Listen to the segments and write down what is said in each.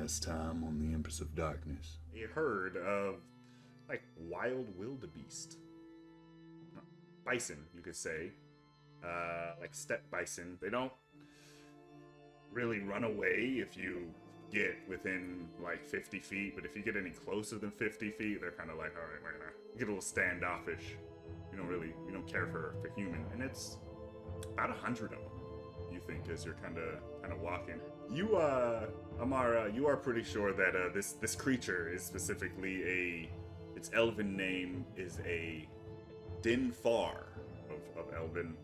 pass time on the Empress of Darkness. A herd of, like, wild wildebeest. Bison, you could say. Like steppe bison. They don't really run away if you get within, like, 50 feet, but if you get any closer than 50 feet, they're kind of like, alright, we're gonna get a little standoffish. You don't care for human. And it's about 100 of them, you think, as you're kind of walking. You, Amara, you are pretty sure that this creature is specifically its elven name is a Dinfar of Elven.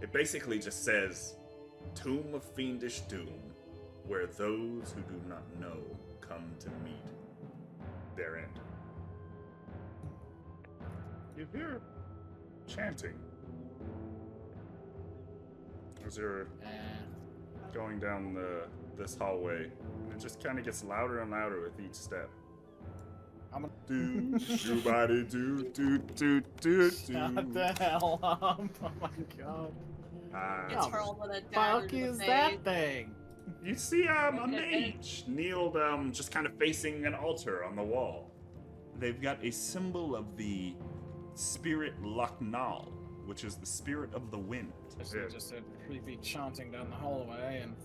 It basically just says, Tomb of Fiendish Doom, where those who do not know come to meet their end. You hear chanting as you're going down this hallway, and it just kind of gets louder and louder with each step. Do body do. Shut the hell up! Oh my god! It's hurled with a dagger Fuck to the is face. that thing? You see a mage kneeled, just kind of facing an altar on the wall. They've got a symbol of the spirit Lucknall, which is the spirit of the wind. Just a creepy chanting down the hallway, and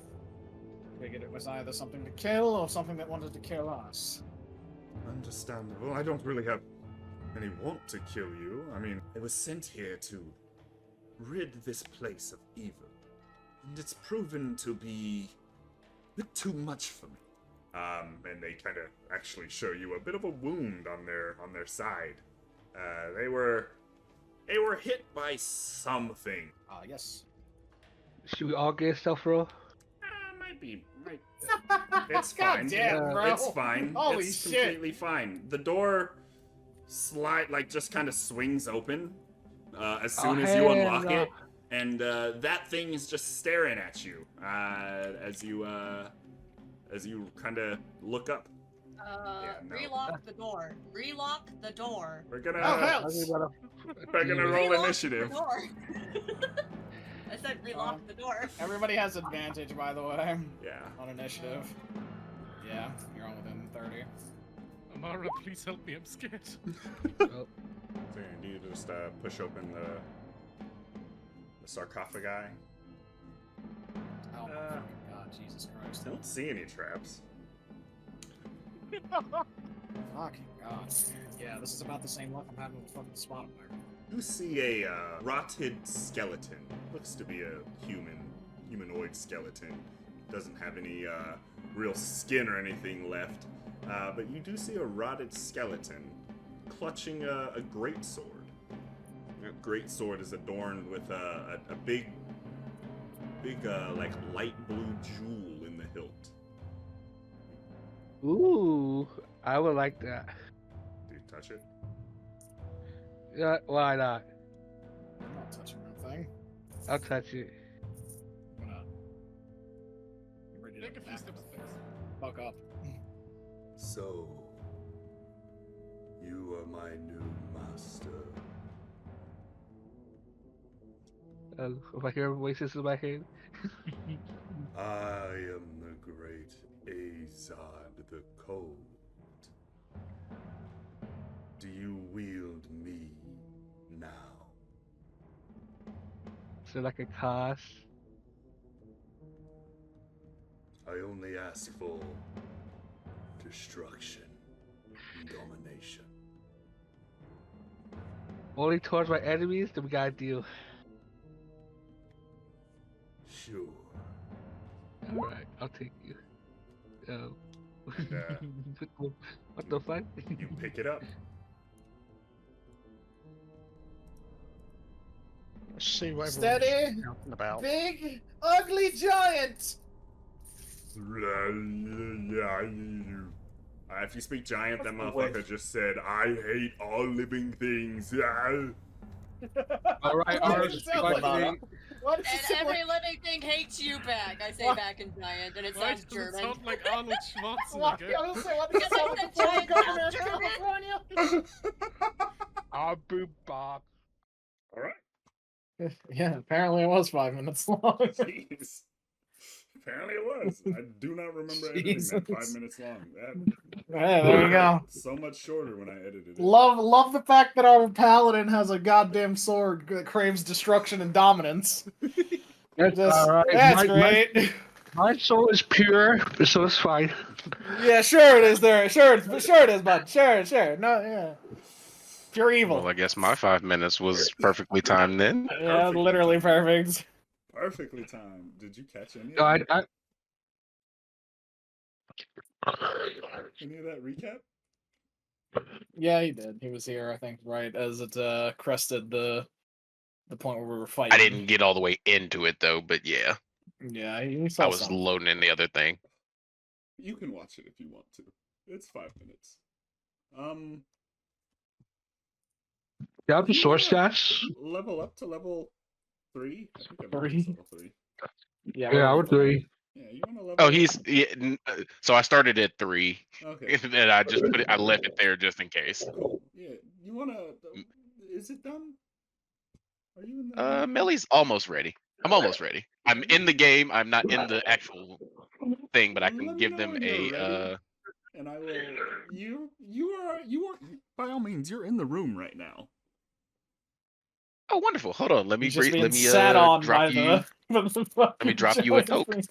figured it was either something to kill or something that wanted to kill us. Understandable. I don't really have any want to kill you. I mean, I was sent here to rid this place of evil, and it's proven to be a bit too much for me. And they kind of actually show you a bit of a wound on their side. They were hit by something. Yes. Should we all get stuff, bro? Might. It's fine. God damn, bro. It's fine. Holy it's shit. completely fine. The door just kind of swings open as soon as you unlock it, and that thing is just staring at you as you kind of look up. Relock the door. Relock the door. We're gonna Oh, we're gonna roll Relock initiative. The door. I said relock the door. Everybody has advantage, by the way, Yeah. on initiative. Yeah, you're all within 30. Amara, please help me. I'm scared. So you just push open the sarcophagi. Oh my fucking god, Jesus Christ. I don't see any traps. Fucking god. Yeah, this is about the same luck I'm having with fucking spot fire. You see a rotted skeleton. Looks to be a humanoid skeleton. Doesn't have any real skin or anything left. But you do see a rotted skeleton clutching a greatsword. The greatsword is adorned with a big like light blue jewel in the hilt. Ooh, I would like that. Do you touch it? Yeah, why not? I'm not touching that thing. I'll touch it. I'm gonna... You ready to Take a few steps back. fuck up. So, you are my new master. If I hear voices in my head. I am the great Azad the Cold. Do you wield me now? So like a cast. I only ask for destruction and domination. Only towards my enemies, then we gotta deal. Sure. Alright, I'll take you. And, what the fuck? you pick it up. See what Steady, everyone's talking about. big, ugly giant! If you speak giant, that motherfucker just said, I hate all living things. Alright, What does it sound like? alright. What does it And sound every like? living thing hates you back. I say What? back in giant, and it Why sounds does it German. sound like Arnold What? Schwarzenegger? I was saying, what does it sound like the Giant former governor of German. California? Abu Bob. Alright. Yeah, apparently it was 5 minutes long. Jeez. Apparently it was. I do not remember editing that 5 Jesus. minutes long. That Yeah, there you go. so much shorter when I edited it. Love the fact that our paladin has a goddamn sword that craves destruction and dominance. That's Just, alright. that's great. My soul is pure, so it's fine. Yeah, sure it is there. Sure it is, bud. Sure. No, yeah. Pure evil. Well, I guess my 5 minutes was perfectly timed then. Yeah, Perfectly literally timed. perfect. Perfectly timed. Did you catch any of I, that? I, Any of that recap? Yeah, he did. He was here, I think, right as it crested the point where we were fighting. I didn't get all the way into it though, but yeah, Yeah, he saw I was something. loading in the other thing. You can watch it if you want to. It's 5 minutes. down to You source wanna stats. Level up to level 3. I think Three? level 3. Yeah, I would agree. Yeah, you want to level? Oh, up? so I started at 3, Okay. and I just I left it there just in case. Cool. Yeah, you want to? Is it done? Are you in the? Millie's almost ready. I'm almost ready. I'm in the game. I'm not in the actual thing, but I can Let me give know them when you're a. ready, and I will. You are. By all means, you're in the room right now. Oh, wonderful! Hold on. Let me He's just being let me sat on by drop you. Let me drop you a token.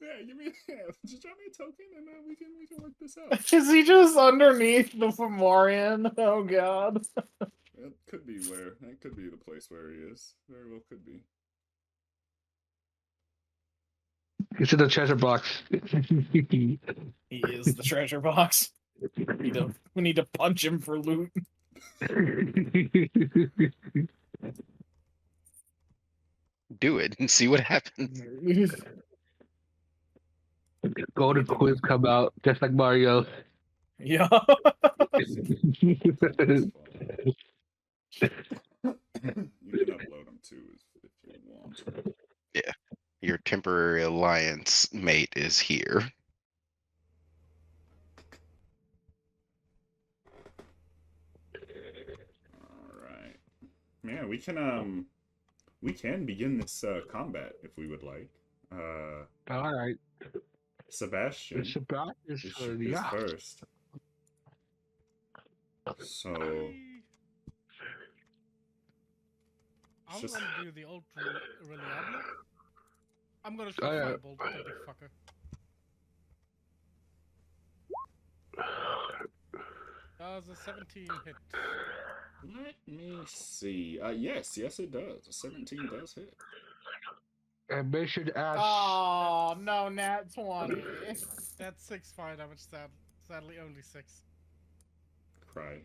Yeah, just drop me a token, and we can work this out. Is he just underneath the Fomorian? Oh god. That could be where. That could be the place where he is. Very well could be. It's in the treasure box. He is the treasure box. We need to punch him for loot. Do it and see what happens. Golden quiz come out just like Mario. Yeah. You can upload them too if you want. Yeah, your temporary alliance mate is here. All right. Yeah, we can begin this combat if we would like. All right. Sebastian Sebastian is yeah. first. So I'm just- gonna do the old reliable. I'm gonna shoot Oh, yeah. Firebolt at that big fucker. Does a 17 hit? let me see. Yes, it does. A 17 does hit. And mission ask. Oh no, nat 20. That's 6 fire damage, sadly only 6. Cry.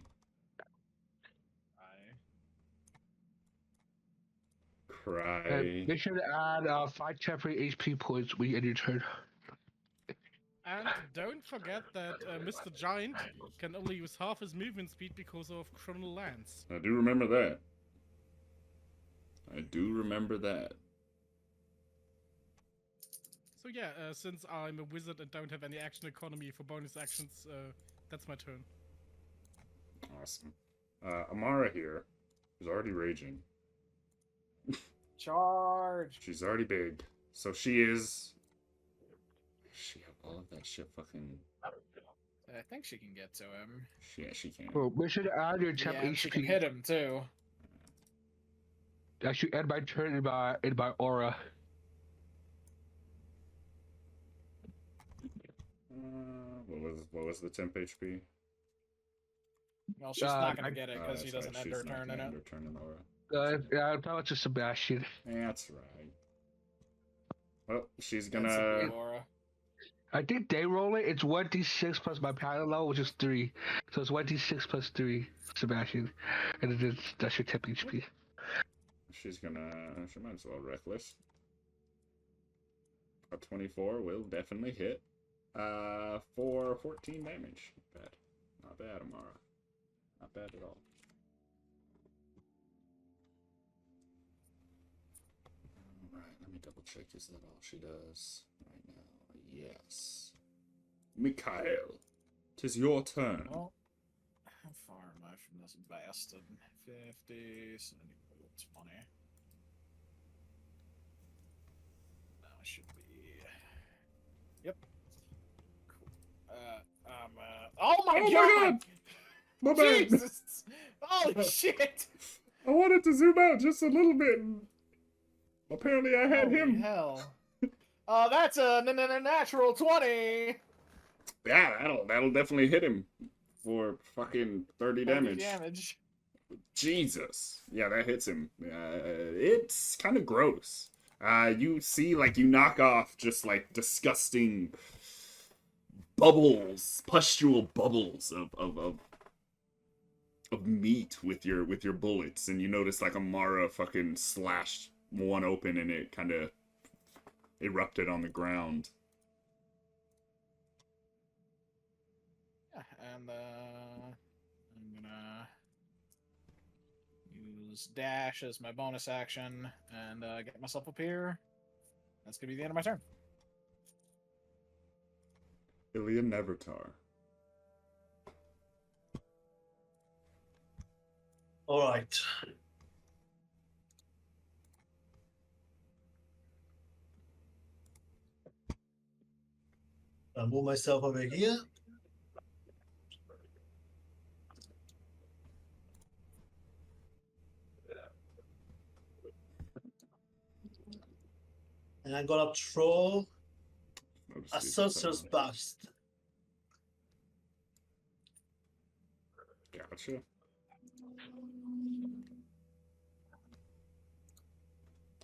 And make sure to add 5 temporary HP points when you end your turn. And don't forget that Mr. Giant can only use half his movement speed because of Criminal Lance. I do remember that. So yeah, since I'm a wizard and don't have any action economy for bonus actions, that's my turn. Awesome. Amara here is already raging. Charge. She's already big. So she is. She have all of that shit fucking. I think she can get to him. Yeah, she can. Well, make sure to add your temp Yeah, she can HP. hit him too. Actually, end my turn in my aura. What was the temp HP? Well, she's not gonna I- get it because he That's doesn't right, end she's her not turn gonna in end it. her turn in aura. Yeah, I'm talking to Sebastian. That's right. Well, she's That's gonna. the aura. I think they roll it. It's 1d6 plus my paladin level, which is 3. So it's 1d6 plus 3, Sebastian. And that's your temp HP. She's gonna. She might as well reckless. A 24 will definitely hit. For 14 damage. Not bad. Not bad, Amara. Not bad at all. Alright, let me double check. Is that all she does right now? Yes. Mikhail, 'tis your turn. Well, how far am I from this bastard? 50, 70, 20. Now I should be Oh my Oh my god! My bad. Jesus! Holy shit! I wanted to zoom out just a little bit. Apparently, I had Holy him. hell. That's a natural 20! Yeah, that'll definitely hit him for fucking 30 damage. damage. Jesus. Yeah, that hits him. It's kind of gross. You see, like, you knock off just, like, disgusting bubbles, pustule bubbles of meat with your bullets, and you notice, like, Amara fucking slashed one open and it kind of erupted on the ground. Yeah, and I'm gonna use dash as my bonus action and get myself up here. That's gonna be the end of my turn. Ilya Nevertar. All right. I'll move myself over here. And I'm gonna throw a sorcerer's burst. Gotcha.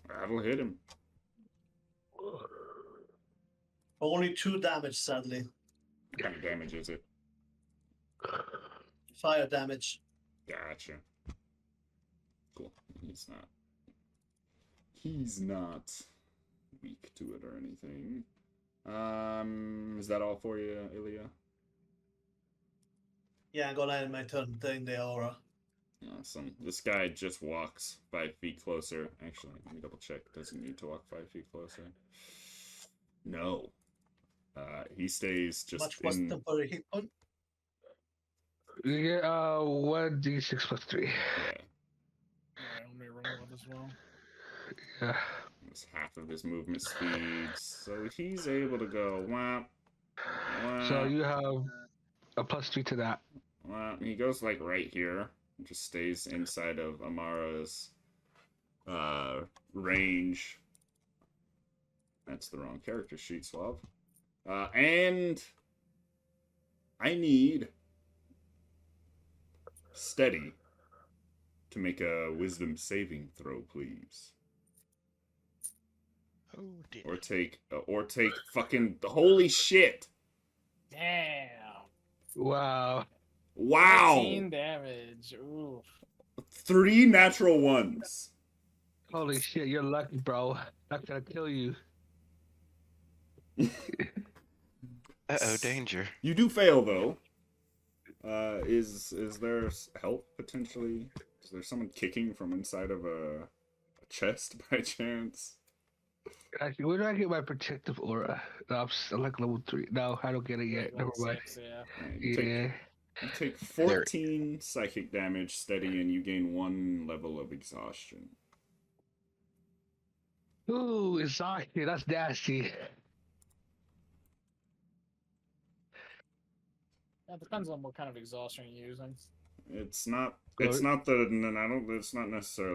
That'll hit him. Only 2 damage, sadly. What kind of damage is it? Fire damage. Gotcha. Cool. He's not weak to it or anything. Is that all for you, Ilya? Yeah, I'm gonna end my turn in the aura. Awesome. This guy just walks 5 feet closer. Actually, let me double check. Doesn't need to walk 5 feet closer. No. He stays just Much was temporary hit point. You get 1d6 plus 3. Yeah. Alright, let me roll it as well. Yeah. It's half of his movement speed, so he's able to go whap, whap. So you have a plus 3 to that. Well, he goes like right here. Just stays inside of Amara's range. That's the wrong character sheet, Suave. And I need Steady to make a wisdom saving throw, please. Oh dear. Or take fucking holy shit. Damn. Wow. Wow. 15 damage. Ooh. 3 natural ones. Holy shit, you're lucky, bro. Not gonna kill you. Uh-oh, danger. You do fail though. Is there help potentially? Is there someone kicking from inside of a chest by chance? Actually, where do I get my protective aura? I'm like level 3. No, I don't get it yet. Never mind. 6, yeah. You take 14 psychic damage steady, and you gain 1 level of exhaustion. Ooh, exhaustion. That's nasty. It depends on what kind of exhaustion you're using. It's not necessarily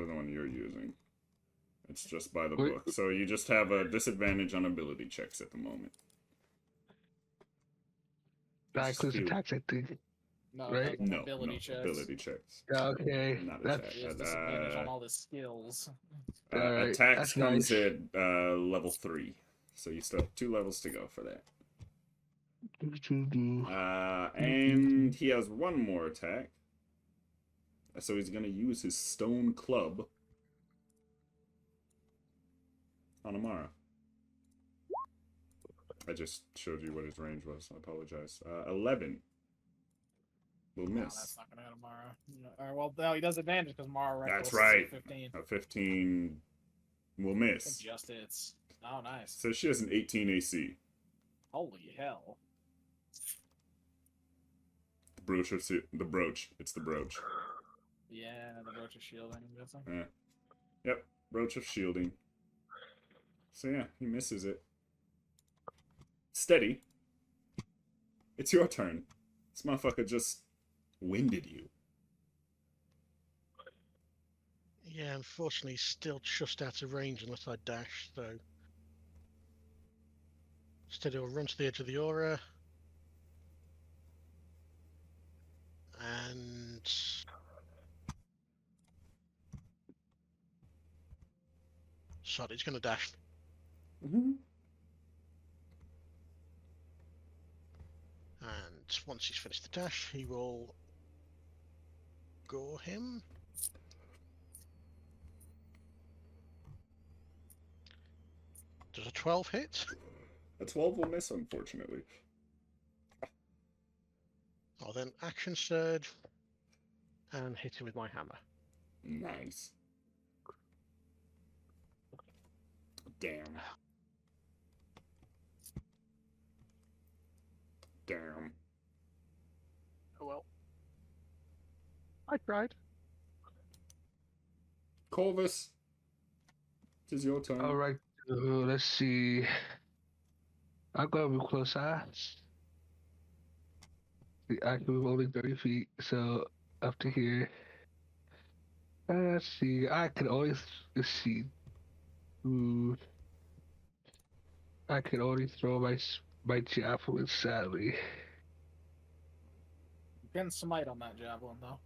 the one you're using. It's just by the book. So you just have a disadvantage on ability checks at the moment. That includes attacks, I think. No, Right? no, No, ability checks. ability checks. Okay. Not That's attack. He has disadvantage on all the skills. Alright, Attacks that's comes nice. at level 3. So you still have 2 levels to go for that. And he has 1 more attack. So he's going to use his stone club on Amara. I just showed you what his range was. I apologize. 11. Will No, miss. that's not gonna hit Mara. Well, no, he does advantage because Mara. That's reckless is right. 15. A 15 will It miss. just hits. Oh, nice. So she has an 18 AC. Holy hell. The brooch. It's the brooch. Yeah, the brooch of shielding, I'm guessing. Yeah. Yep. Brooch of shielding. So yeah, he misses it. Steady. It's your turn. This motherfucker just winded you. Yeah, unfortunately, still just out of range unless I dash, so. Instead, he'll run to the edge of the aura. And. Sorry, he's going to dash. Mm-hmm. And once he's finished the dash, he will gore him. Does a 12 hit? A 12 will miss, unfortunately. I'll then action surge and hit him with my hammer. Nice. Damn. Damn. Oh well. I tried. Corvus, it is your turn. All right. Let's see. I'm gonna be closer. I can move only 30 feet, so up to here. Let's see. I can always see. I can only throw my javelin, sadly. You can smite on that javelin, though.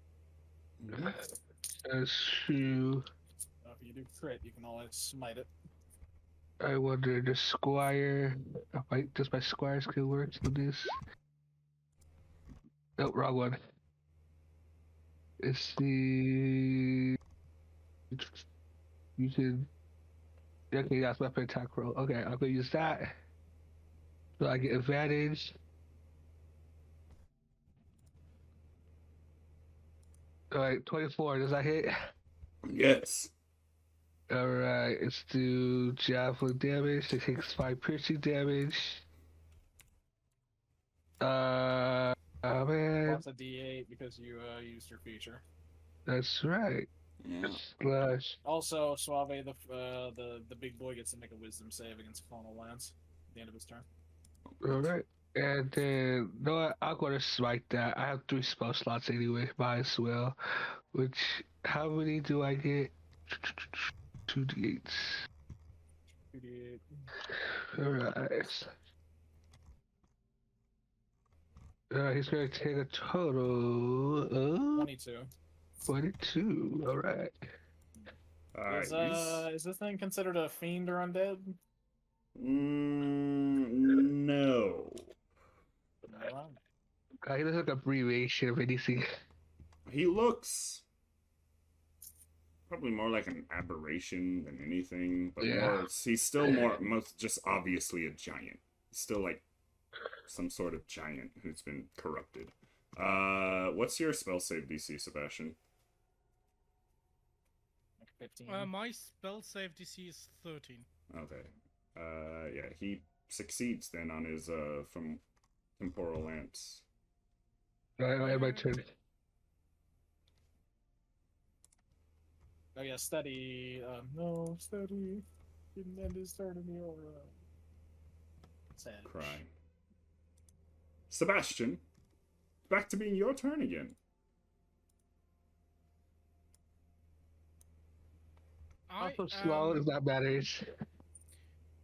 That's true. So if you do crit, you can always smite it. I wonder, does Squire, does my Squire skill work with this? Oh, wrong one. It's the... You can... Okay, that's weapon attack roll. Okay, I'm gonna use that. So I get advantage. Alright, 24, does that hit? Yes. Alright, let's do javelin damage. It takes 5 piercing damage. Oh man. Plus a D8 because you used your feature. That's right. Yeah. Slash. Also, Suaveh, the big boy gets to make a wisdom save against Faunal Lance at the end of his turn. Alright. And then, no, I'm gonna smite that. I have 3 spell slots anyway, might as well. Which, how many do I get? 2d8s. 2d8. Alright. He's gonna take a total of 22. 22. Alright. Is this thing considered a fiend or undead? No. He looks like a abbreviation of anything. He looks probably more like an aberration than anything, but Yeah. he's still most just obviously a giant. He's still like some sort of giant who's been corrupted. What's your spell save DC, Sebastian? 15. My spell save DC is 13. Okay. Yeah, he succeeds then on his from temporal lance. I have my turn. Oh yeah, steady. No, steady. Didn't end his turn in the aura. Sad. Cry. Sebastian, back to being your turn again. I'm so slow, if that matters.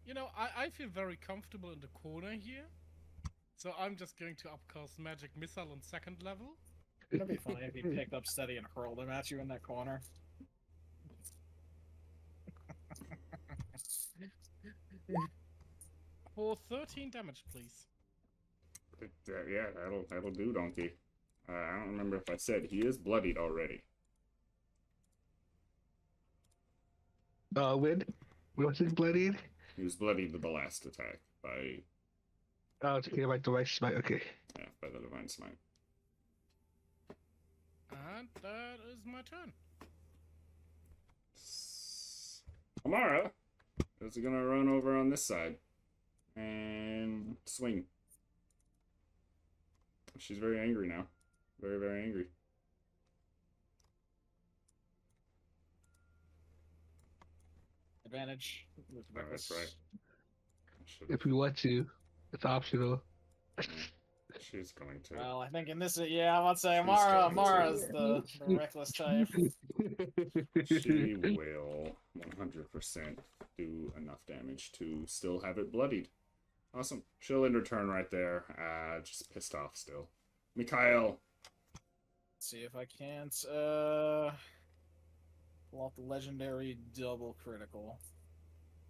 You know, I feel very comfortable in the corner here. So I'm just going to upcast Magic Missile on 2nd level. It'd be funny if he picked up steady and hurled him at you in that corner. For 13 damage, please. Yeah, that'll do, donkey. I don't remember if I said he is bloodied already. When? Was it bloodied? He was bloodied with the last attack by Oh, it's okay, my device smite, okay. by the divine smite. And that is my turn. Amara is gonna run over on this side and swing. She's very angry now. Very, very angry. Advantage. With Oh, that's right. If you want to, it's optional. She's going to. Well, I think in this, yeah, I would say She's Amara. going to. Amara's the reckless type. She will 100% do enough damage to still have it bloodied. Awesome. She'll end her turn right there. Just pissed off still. Mikhail. Let's see if I can't pull off the legendary double critical.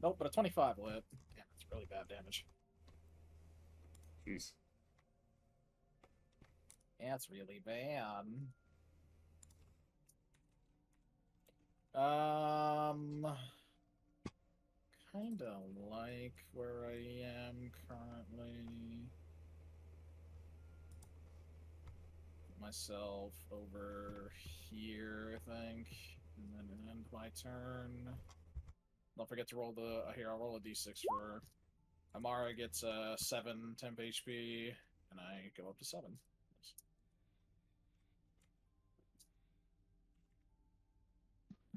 Nope, but a 25 will hit. Yeah, that's really bad damage. Jeez. Yeah, it's really bad. Kinda like where I am currently. Put myself over here, I think, and then end my turn. Don't forget to roll the. Here, I'll roll a d6 for. Amara gets 7 temp HP, and I go up to 7.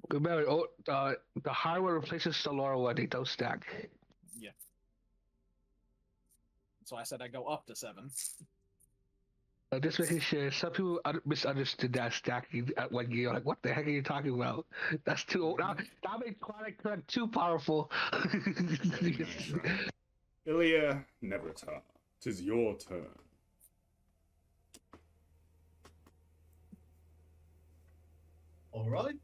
Remember, the higher one replaces the lower one. They don't stack. Yeah. So I said I go up to 7. Just making sure. Some people misunderstood that stacking at one game. Like, what the heck are you talking about? That's too old. That makes Chronic Current too powerful. Ilya Nevertar. 'Tis your turn. All right.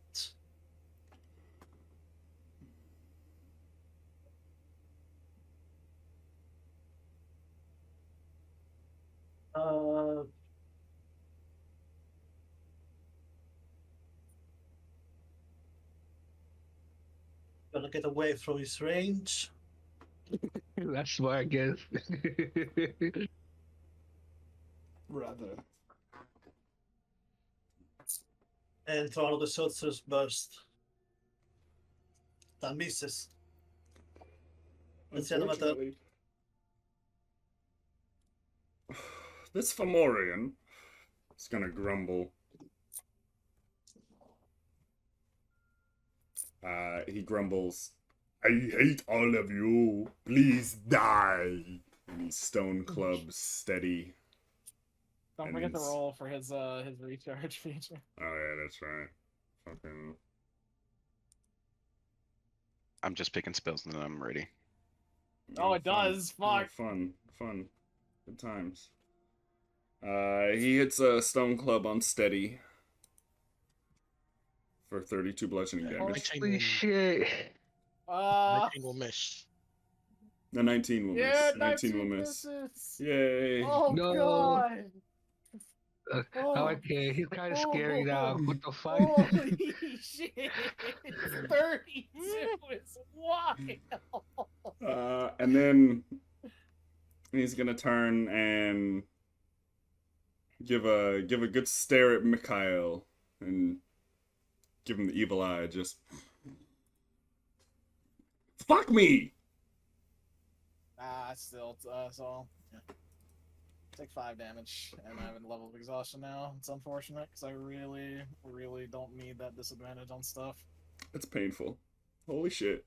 Gonna get away from his range. That's smart, I guess. Rather. And throw another sorcerer's burst. That misses. Let's see another. Unfortunately, this Fomorian is gonna grumble. He grumbles, "I hate all of you. Please die." And he stone clubs steady. Don't forget to roll for his recharge feature. Oh yeah, that's right. Fucking. I'm just picking spells and then I'm ready. Oh, it does. Fuck. Fun. Good times. He hits a stone club on steady for 32 bludgeoning damage. Holy shit. 19 will miss. The 19 will Yeah, miss. 19 will miss. misses. Yay. Oh No. god. Okay, he's kind of scary now. What the fuck? Holy shit. 32 is wild. And then he's gonna turn and give a good stare at Mikhail and give him the evil eye. Just fuck me. Still, so yeah. Take 5 damage, and I have a level of exhaustion now. It's unfortunate because I really, really don't need that disadvantage on stuff. It's painful. Holy shit.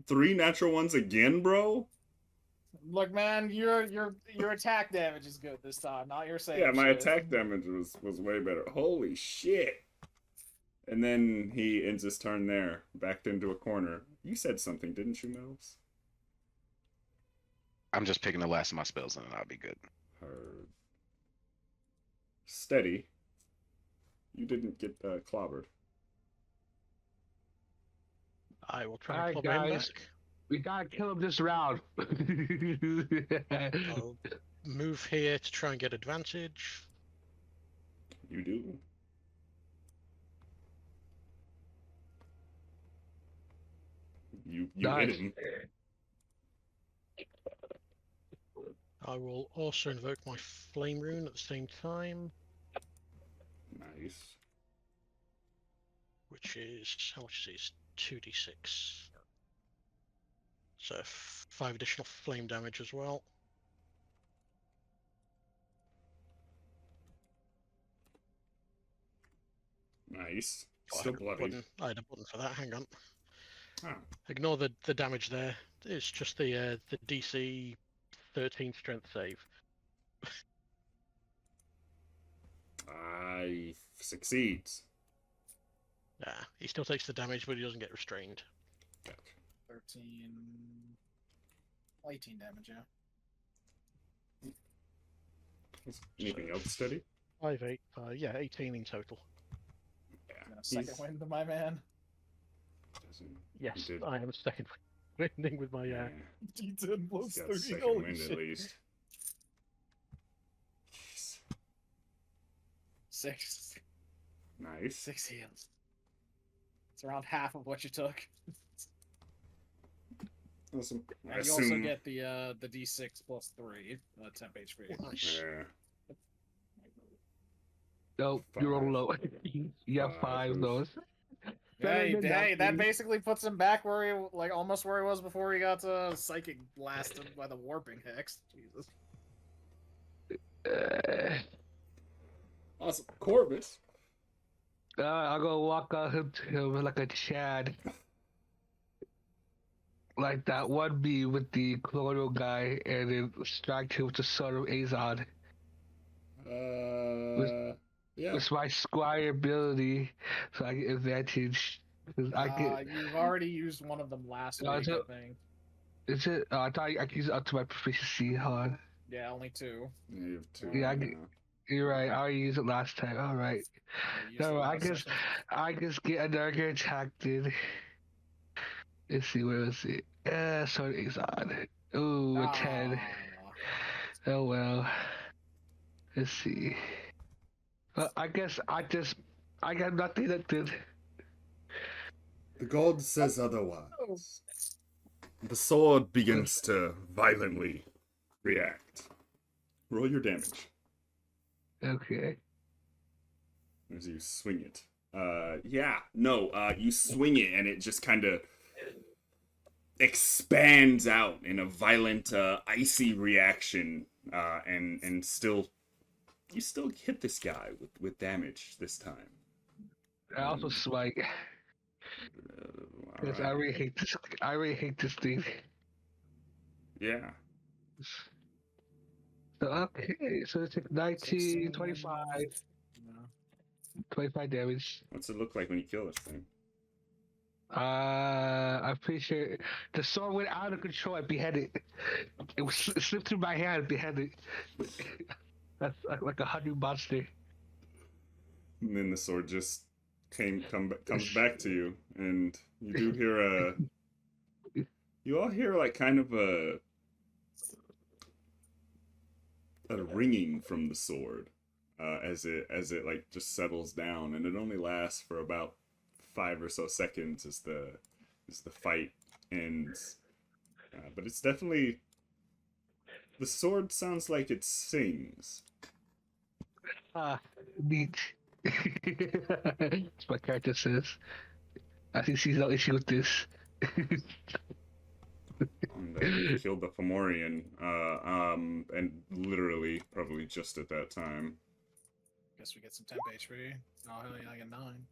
3 natural ones again, bro? Look, man, your attack damage is good this time, not your save. Yeah, my shit. attack damage was way better. Holy shit. And then he ends his turn there, backed into a corner. You said something, didn't you, Millz? I'm just picking the last of my spells and then I'll be good. Heard. Steady. You didn't get clobbered. I will try Alright, and club him guys. back. We gotta kill him this round. I'll move here to try and get advantage. You do. You Nice. hit him. I will also invoke my flame rune at the same time, Nice. which is, how much is it? It's 2d6. So 5 additional flame damage as well. Nice. Oh, Still I had a bloody. button- I had a button for that, hang on. Oh. Ignore the damage there. It's just the DC 13 strength save. I succeeds. Nah, he still takes the damage, but he doesn't get restrained. 13... 18 damage, yeah. Anything else steady? 5, 8, yeah, 18 in total. Yeah. And a second wind to my man. Yes, did. I am second winding with my D10 plus He's got 30. second Holy wind shit. at least. Jeez. 6. Nice. 6 heals. It's around half of what you took. Awesome. I And you also assume. get the D6 plus 3, temp HP. Nice. Yeah. Nope, you're all low. You have 5 Five. those. Hey, Better than hey, that nothing. basically puts him back where he, like, almost where he was before he got psychic blasted by the warping hex. Jesus. Awesome. Corvus. I'll go walk out to him like a Chad. Like that 1B with the colonial guy, and then strike him with the sword of Azon. Yeah. It's my squire ability, so I get advantage. 'Cause I get. You've already used one of them last No, week, it's I think. Is it? I thought I could use it up to my proficiency. Hold on. Yeah, only 2. Yeah, you have 2. Yeah, you're right. I already used it last time. All right. You used No, it I last guess session. I just get another attack. Then. Let's see, where was it? Sword of Azon. Ooh, a 10. Ah. Oh well. Let's see. Well, I guess I got nothing that did. The god says otherwise. The sword begins to violently react. Roll your damage Okay. as you swing it. You swing it and it just kind of expands out in a violent, icy reaction, and still, you still hit this guy with damage this time. I also smite. Because I really hate this. I really hate this thing. Yeah. So, okay, so it's like 19, 25, 25 damage. What's it look like when you kill this thing? I'm pretty sure the sword went out of control. I beheaded. It was slipped through my hand. Beheaded. That's like a honey monster. And then the sword just comes back to you, and you do hear you all hear like kind of a ringing from the sword, as it like just settles down, and it only lasts for about 5 or so seconds as the fight ends. But it's definitely, the sword sounds like it sings. Neat. That's what my character says. I think she's no issue with this. And you killed the Fomorian, and literally probably just at that time. Guess we get some temp HP. Oh, hell yeah, I get 9.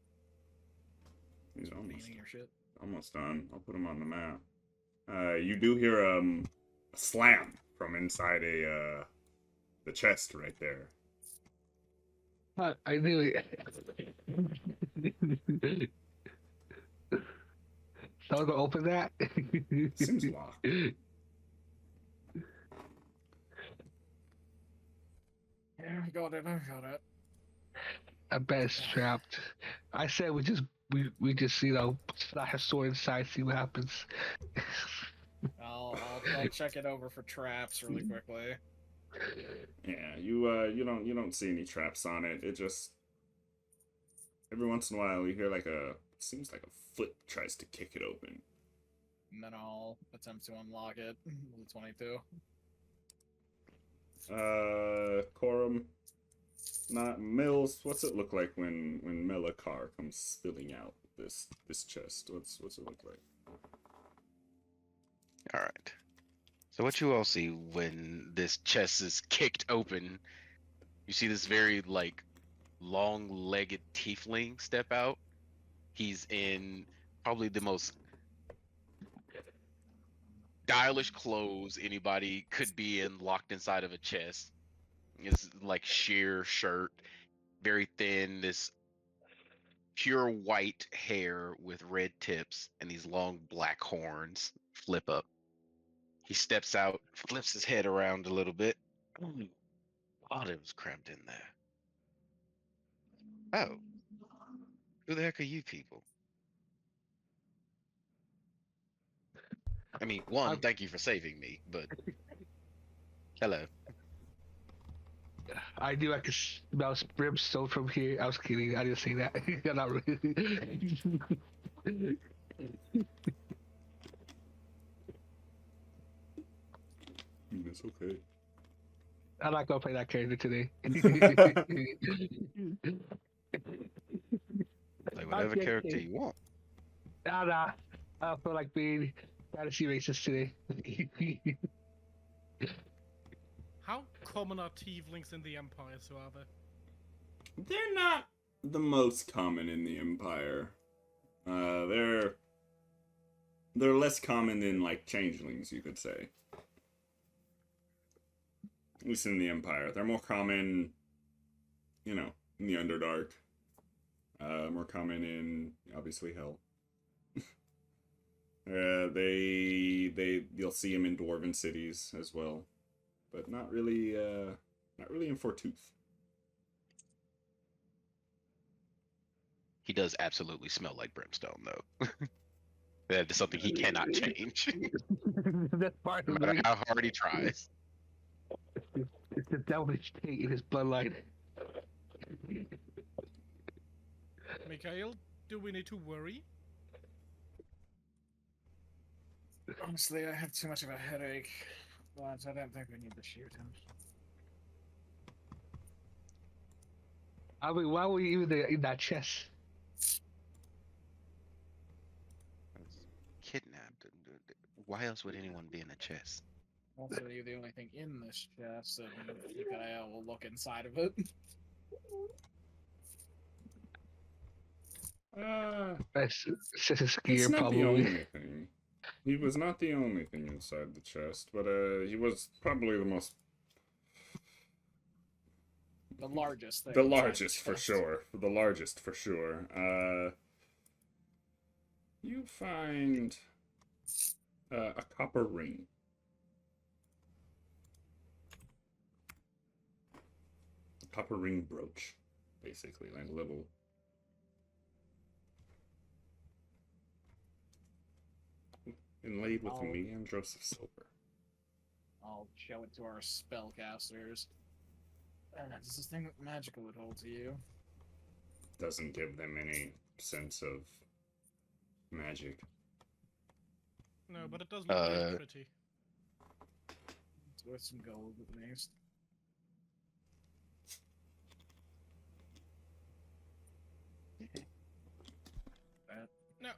He's Beating your shit. almost done. I'll put him on the map. You do hear a slam from inside the chest right there. I knew it. Someone gonna open that? Seems locked. Yeah, I got it. I bet it's trapped. I said we just slide a sword inside, see what happens. I'll check it over for traps really quickly. Yeah, you don't see any traps on it. It just, every once in a while you hear seems like a foot tries to kick it open. And then I'll attempt to unlock it with 22. Corum, not Millz. What's it look like when Melakar comes spilling out this chest? What's it look like? All right. So what you all see when this chest is kicked open, you see this very long-legged tiefling step out. He's in probably the most stylish clothes anybody could be in, locked inside of a chest. It's like sheer shirt, very thin, this pure white hair with red tips and these long black horns flip up. He steps out, flips his head around a little bit. Ooh, thought it was crammed in there. Oh, who the heck are you people? I mean, one, thank you for saving me, but hello. I knew I could smell brimstone from here. I was kidding. I didn't say that. Not really. It's okay. I'm not gonna play that character today. Like whatever character you want. Nah. I don't feel like being fantasy racist today. How common are tieflings in the Empire, Suaveh? They're not the most common in the Empire. They're less common than like changelings, you could say. At least in the Empire, they're more common, in the Underdark. More common in obviously Hell. You'll see them in dwarven cities as well, but not really in Fortooth. He does absolutely smell like brimstone, though. That is something he cannot change. That's part No of matter me. how hard he tries. It's the devilish taint in his bloodline. Mikhail, do we need to worry? Honestly, I have too much of a headache, but I don't think we need to shoot him. I mean, why were you even in that chest? Kidnapped. Why else would anyone be in a chest? Also, you're the only thing in this chest, and Mikhail will look inside of it. That's just a It's skier, not probably. the only thing. He was not the only thing inside the chest, but he was probably the most. The largest thing. The inside largest for chest. sure. The largest for sure. You find a copper ring. A copper ring brooch, basically, like a little. Inlaid with a million drops of silver. I'll show it to our spellcasters. Does this thing look magical at all to you? Doesn't give them any sense of magic. No, but it does look very pretty. It's worth some gold at least. No,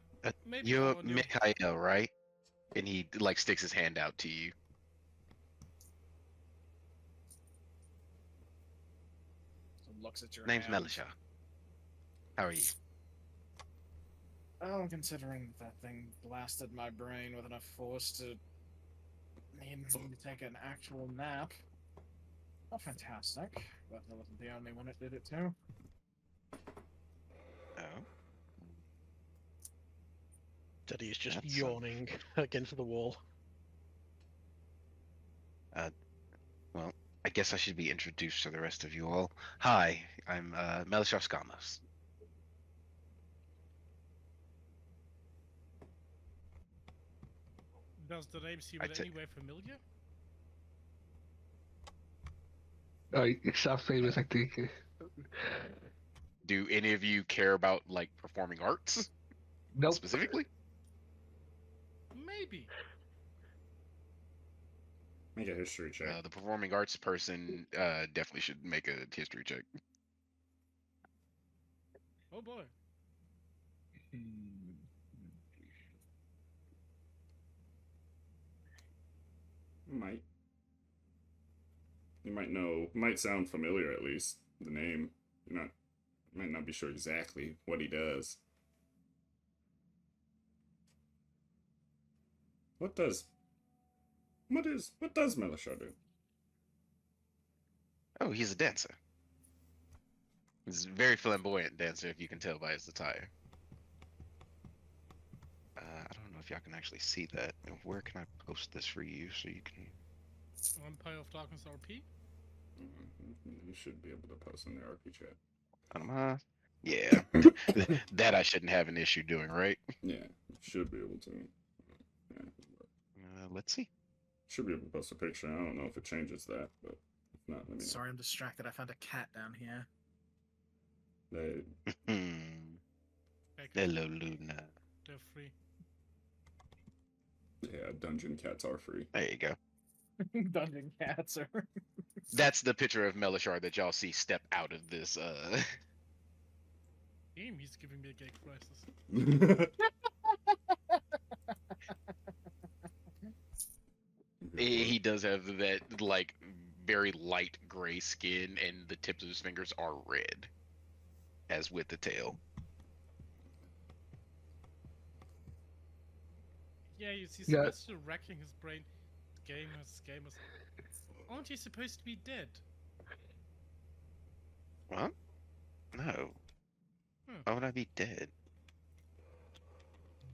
maybe You're our new- Mikhail, right? And he like sticks his hand out to you. So looks at your Name's hand. Melisha. How are you? Oh, considering that thing blasted my brain with enough force to need me to take an actual nap. Not fantastic, but that wasn't the only one it did it to. Oh. Teddy is just That's yawning against the wall. Well, I guess I should be introduced to the rest of you all. Hi, I'm Melisha Skamos. Does the name seem I'd in say- any way familiar? It's not famous, I think. Do any of you care about like performing arts Nope. specifically? Maybe. Make a history check. The performing arts person definitely should make a history check. Oh boy. Might. You might know. Might sound familiar at least. The name. Might not be sure exactly what he does. What does Melisha do? Oh, he's a dancer. He's a very flamboyant dancer, if you can tell by his attire. I don't know if y'all can actually see that. Where can I post this for you so you can... Empire of Darkness RP? You should be able to post in the RP chat. Yeah. That I shouldn't have an issue doing, right? Yeah, you should be able to. Yeah. Let's see. Should be able to post a picture. I don't know if it changes that, but if not, let me know. Sorry, I'm distracted. I found a cat down here. Hello, Luna. They're free. Yeah, dungeon cats are free. There you go. Dungeon cats are. That's the picture of Melishar that y'all see step out of this. Damn, he's giving me a gay crisis. He does have that, like, very light gray skin, and the tips of his fingers are red, as with the tail. Yeah, you see Yeah. Sebastian racking his brain. Gamers. Aren't you supposed to be dead? What? No. Why would I be dead?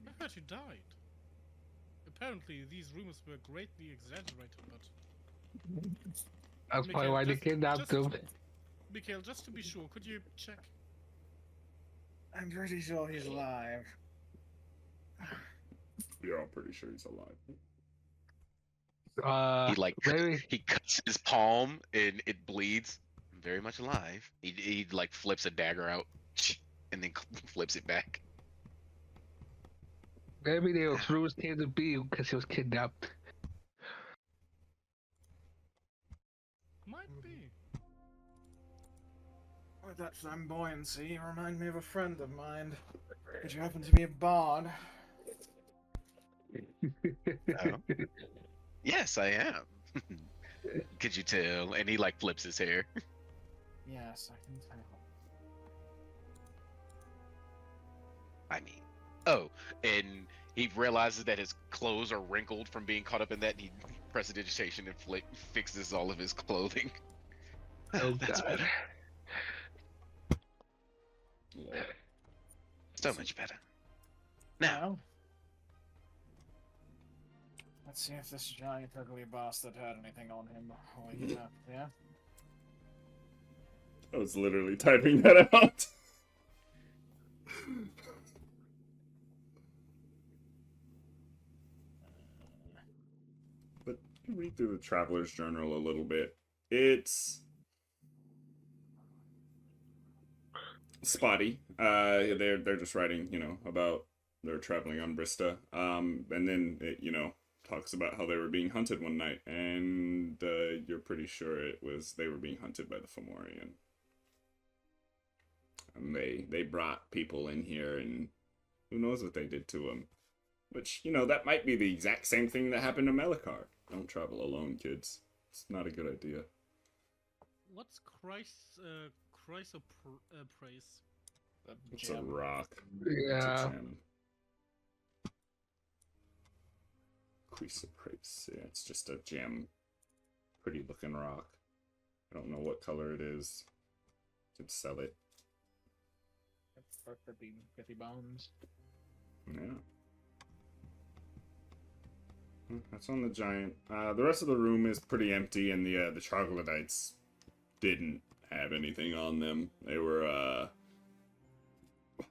I heard you died. Apparently, these rumors were greatly exaggerated, but... That's probably why they kidnapped him. Mikhail, just to be sure, could you check? I'm pretty sure he's alive. You're all pretty sure he's alive. He cuts his palm and it bleeds. Very much alive. He like flips a dagger out and then flips it back. Maybe they threw his hand to be because he was kidnapped. Might be. With that flamboyancy, you remind me of a friend of mine. Did you happen to be a bard? Oh. Yes, I am. Could you tell? And he like flips his hair. Yes, I can tell. I mean, oh, and he realizes that his clothes are wrinkled from being caught up in that, and he presses digitation and fixes all of his clothing. Oh That's God. better. So much better. Now, Well, let's see if this giant ugly bastard had anything on him before we get up, yeah? I was literally typing that out. But read through the Traveler's Journal a little bit. It's spotty. They're just writing, about they're traveling on Brista. And then it, talks about how they were being hunted one night, and you're pretty sure they were being hunted by the Fomorian. And they brought people in here, and who knows what they did to them. Which, that might be the exact same thing that happened to Melikar. Don't travel alone, kids. It's not a good idea. What's Chrysoprace? It's a rock. Yeah. It's a gem. Chrysoprace. Yeah, it's just a gem. Pretty looking rock. I don't know what color it is. Could sell it. For 50 bones. Yeah. That's on the giant. The rest of the room is pretty empty, and the troglodytes didn't have anything on them. They were,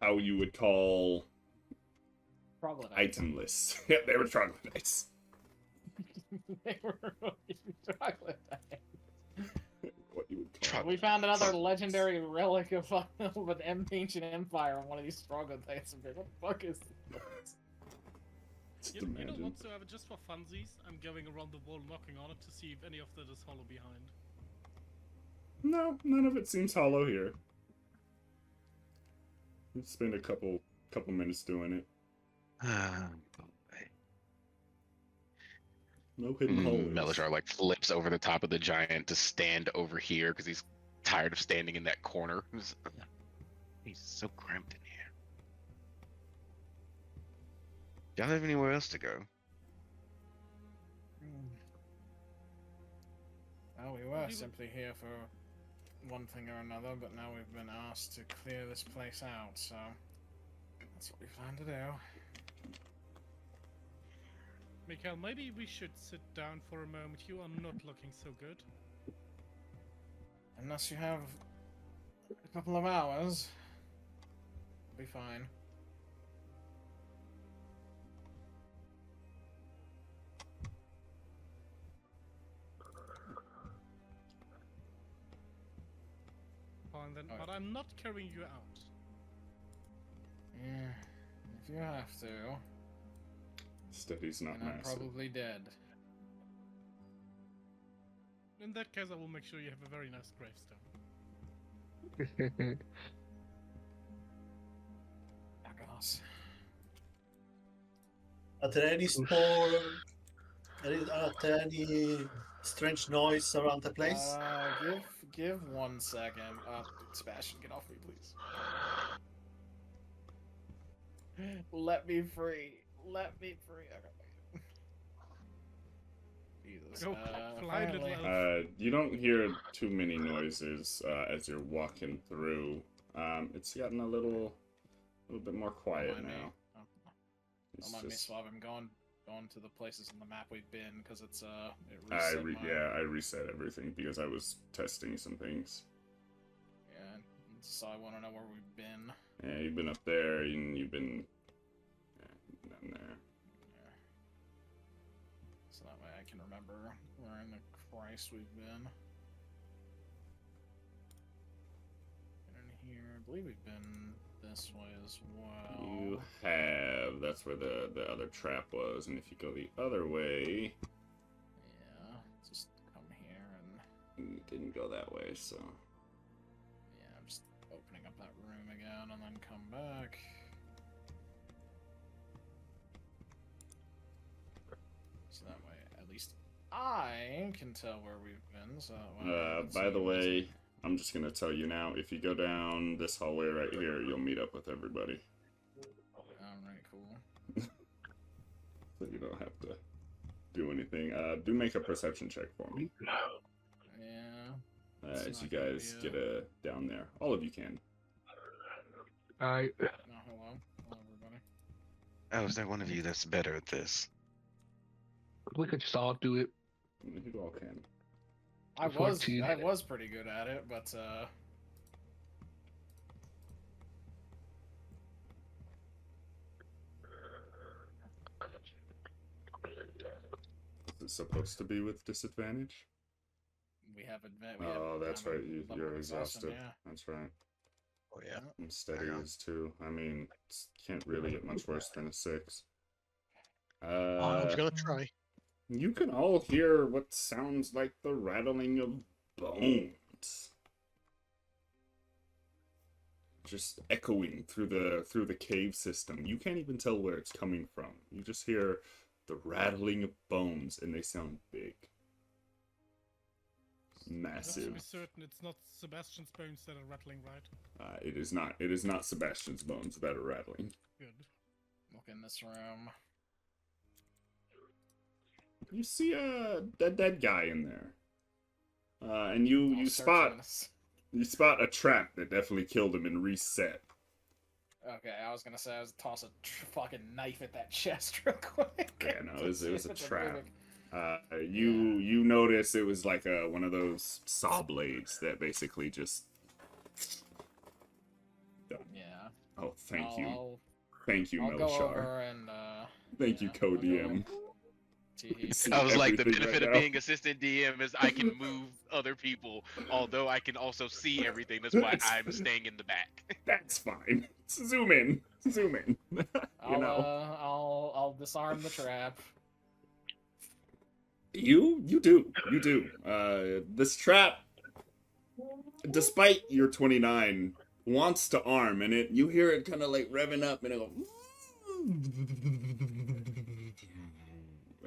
how you would call... Troglodytes. Itemless. Yeah, they were troglodytes. They were troglodytes. What you would call We found another legendary relic of an ancient empire on one of these troglodytes. What the fuck is this? Just You know imagine. whatsoever, just for funsies, I'm going around the wall knocking on it to see if any of that is hollow behind. No, none of it seems hollow here. We'll spend a couple minutes doing it. No hidden hallways. Melishar like flips over the top of the giant to stand over here because he's tired of standing in that corner. He's so cramped in here. Y'all have anywhere else to go? Oh, we were simply here for one thing or another, but now we've been asked to clear this place out, so that's what we plan to do. Mikhail, maybe we should sit down for a moment. You are not looking so good. Unless you have a couple of hours, we'll be fine. Fine then, Okay. but I'm not carrying you out. Yeah, if you have to, Steady's not then I'm massive. probably dead. In that case, I will make sure you have a very nice gravestone. Jackass. Are there any any strange noise around the place? Give 1 second. Sebastian, get off me, please. Let me free. Let me free. Okay. Jesus. Go fly, little apparently- elf. You don't hear too many noises as you're walking through. It's gotten a little bit more quiet Don't mind me. now. It's Don't mind me, just- Suave. I'm going to the places on the map we've been because it's it I reset my- I reset everything because I was testing some things. Yeah, so I want to know where we've been. Yeah, you've been up there and you've been down there. Yeah. So that way I can remember where in the Christ we've been. And in here, I believe we've been this way as well. You have. That's where the other trap was, and if you go the other way, Yeah, just come here and you didn't go that way, so. yeah, I'm just opening up that room again and then come back. So that way, at least I can tell where we've been. So that way I can By see the what's- way, I'm just gonna tell you now, if you go down this hallway right here, you'll meet up with everybody. Alright, cool. So you don't have to do anything. Do make a perception check for me. Yeah. As It's you not gonna guys be get down there. All of you can. Alright. No, hello. Hello, everybody. Oh, is there one of you that's better at this? We could just all do it. You all can. I 14. was pretty good at it, but Is it supposed to be with disadvantage? we have Oh, that's right. You're exhausted. exhausted. Yeah. That's right. Oh yeah. And steady Yeah. is too. I mean, can't really get much worse than a 6. I was gonna try. You can all hear what sounds like the rattling of bones, just echoing through the cave system. You can't even tell where it's coming from. You just hear the rattling of bones, and they sound big, Just to massive. be certain, it's not Sebastian's bones that are rattling, right? It is not. It is not Sebastian's bones that are rattling. Good. Look in this room. You see a dead guy in there, and you I'll spot search a trap that definitely killed him and reset. Okay, I was gonna say I was toss a fucking knife at that chest real quick. Yeah, no, it was a It's trap. mimic. You notice it was like one of those saw blades that basically just. Yeah. Oh, thank you, I'll Melchar. go over and Thank you, yeah, co-DM. see. I was like, the Everything benefit right of now. being assistant DM is I can move other people, although I can also see everything. That's why I'm staying in the back. That's fine. Zoom in. You know. I'll disarm the trap. You do. This trap, despite your 29, wants to arm, and you hear it kind of like revving up, and it go,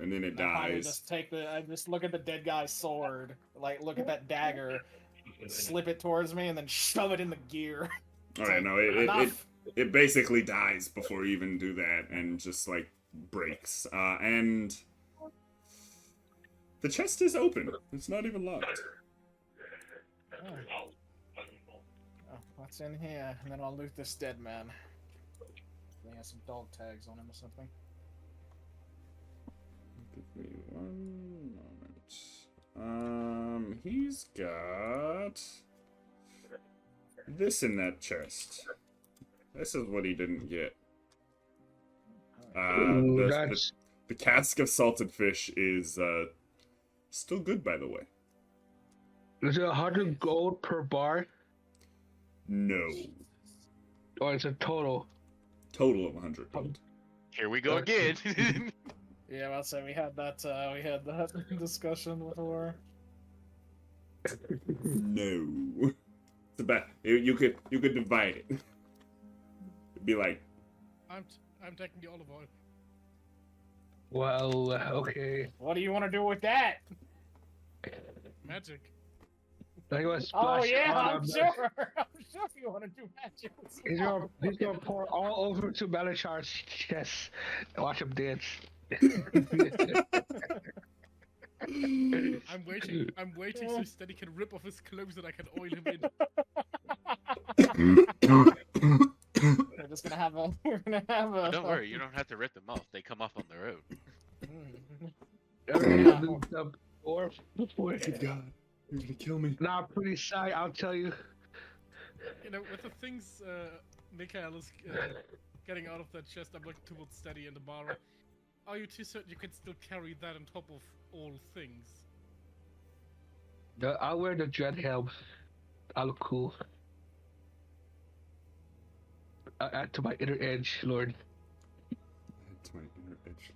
and then it I probably dies. I just look at the dead guy's sword, like look at that dagger, slip it towards me, and then shove it in the gear. All right, no, Enough. it basically dies before you even do that, and just like breaks. And the chest is open. It's not even locked. What's in here? And then I'll loot this dead man. He has some dog tags on him or something. Give me one moment. He's got this in that chest. This is what he didn't get. The cask of salted fish is still good, by the way. Is it 100 gold per bar? No. Or it's a total? Total of 100 gold. Here we go again. Yeah, I'd say we had that discussion before. No. It's about you could divide it. It'd be like I'm taking the olive oil. Well, okay. What do you want to do with that? Magic. Oh yeah, I'm sure. I'm sure you want to do magic. He's gonna pour all over to Melachar's chest and watch him dance. I'm waiting so Steady can rip off his clothes and I can oil him in. We're just gonna have a. We're gonna have a. Don't worry, you don't have to rip them off. They come off on their own. Good God, you're gonna kill me. Nah, I'm pretty shy, I'll tell you. You know, with the things Mikhail is getting out of that chest, I'm looking towards Steady and Amara. Are you too certain you can still carry that on top of all things? No, I'll wear the dread helm. I look cool. I'll add to my inner edge, Lord. Add to my inner edge.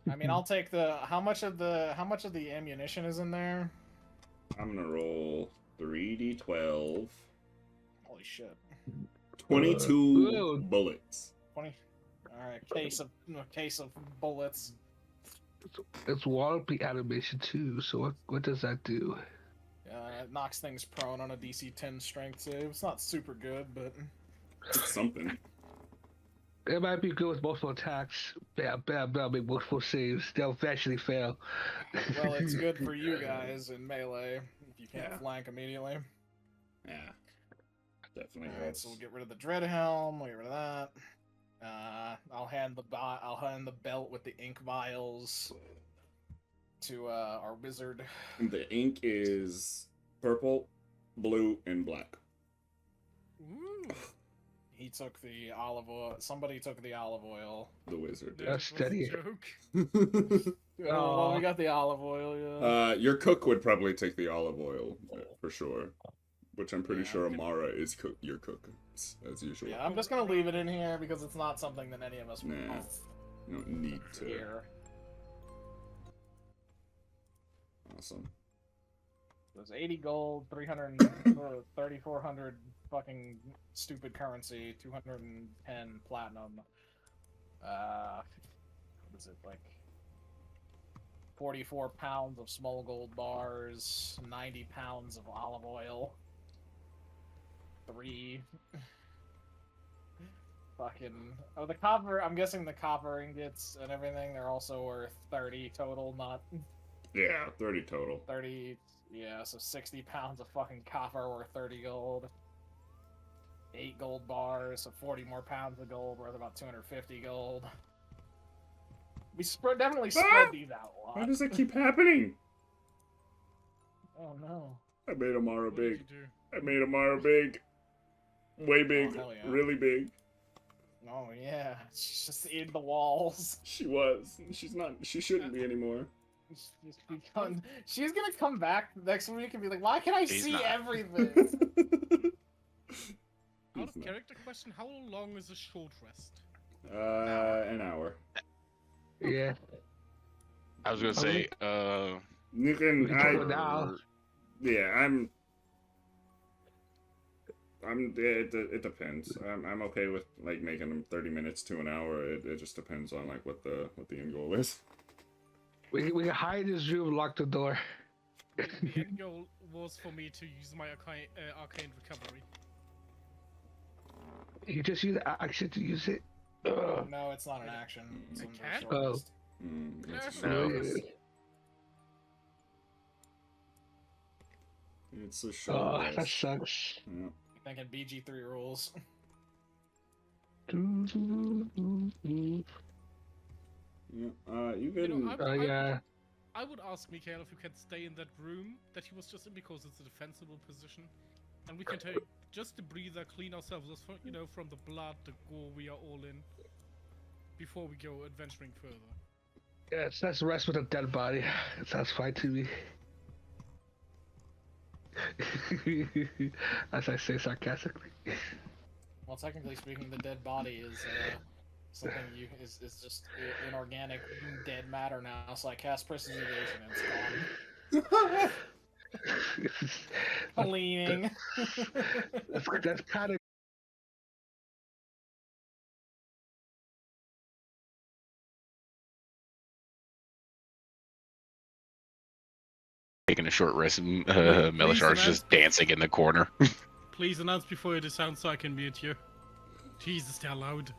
I mean, I'll take the. How much of the ammunition is in there? I'm gonna roll 3d12. Holy shit. 22 bullets. 20. All right, case of bullets. It's Wallopy animation too, so what does that do? It knocks things prone on a DC 10 strength save. It's not super good, but it's something. It might be good with multiple attacks. Bam, bam, bam, make multiple saves. They'll eventually fail. Well, it's good for you guys in melee if you can't flank immediately. Yeah, definitely. All right, so we'll get rid of the dread helm. We'll get rid of that. I'll hand the belt with the ink vials to our wizard. The ink is purple, blue, and black. Ooh. He took the olive oil. Somebody took the olive oil. The wizard did. That's steady. Well, we got the olive oil, yeah. Your cook would probably take the olive oil, for sure. Which I'm pretty sure Amara is your cook, as usual. Yeah, I'm just gonna leave it in here because it's not something that any of us You don't need to. Here. Awesome. There's 80 gold, 3,400 fucking stupid currency, 210 platinum. What is it, like 44 pounds of small gold bars, 90 pounds of olive oil, 3 fucking the copper. I'm guessing the copper ingots and everything, they're also worth 30 total, not 30 total. 30, yeah, so 60 pounds of fucking copper worth 30 gold. 8 gold bars, so 40 more pounds of gold worth about 250 gold. We definitely spread these out a lot. Why does that keep happening? Oh no. I made Amara What did big. you do? I made Amara big. Way big. hell yeah. Really big. Oh yeah, she's just in the walls. She was. She's not. She shouldn't be anymore. She's gonna come back next week and be like, why can I She's see not. everything? Out of character question, how long is a short rest? An hour. Yeah. I was gonna say, You can. Now. Yeah, it depends. I'm okay with like making them 30 minutes to an hour. It just depends on like what the end goal is. We can hide this room, lock the door. The end goal was for me to use my arcane recovery. You just use the action to use it. Ugh. No, it's not an action. It's I under can't? short Oh. rest. That's No. true. It's a short Oh, rest. that sucks. Yeah. Thinking BG3 rules. Yeah. You can. Yeah. I would ask Mikhail if you can stay in that room that he was just in because it's a defensible position, and we can take just a breather, clean ourselves, from the blood, the gore we are all in, before we go adventuring further. Yes, let's rest with a dead body. That's fine to me. As I say sarcastically. Well, technically speaking, the dead body is something is just inorganic dead matter now. So I cast prestidigitation and it's gone. Cleaning. That's kind of. Taking a short rest, Melishar's just dancing in the corner. Please announce before you sound so I can mute you. Jesus, they're loud.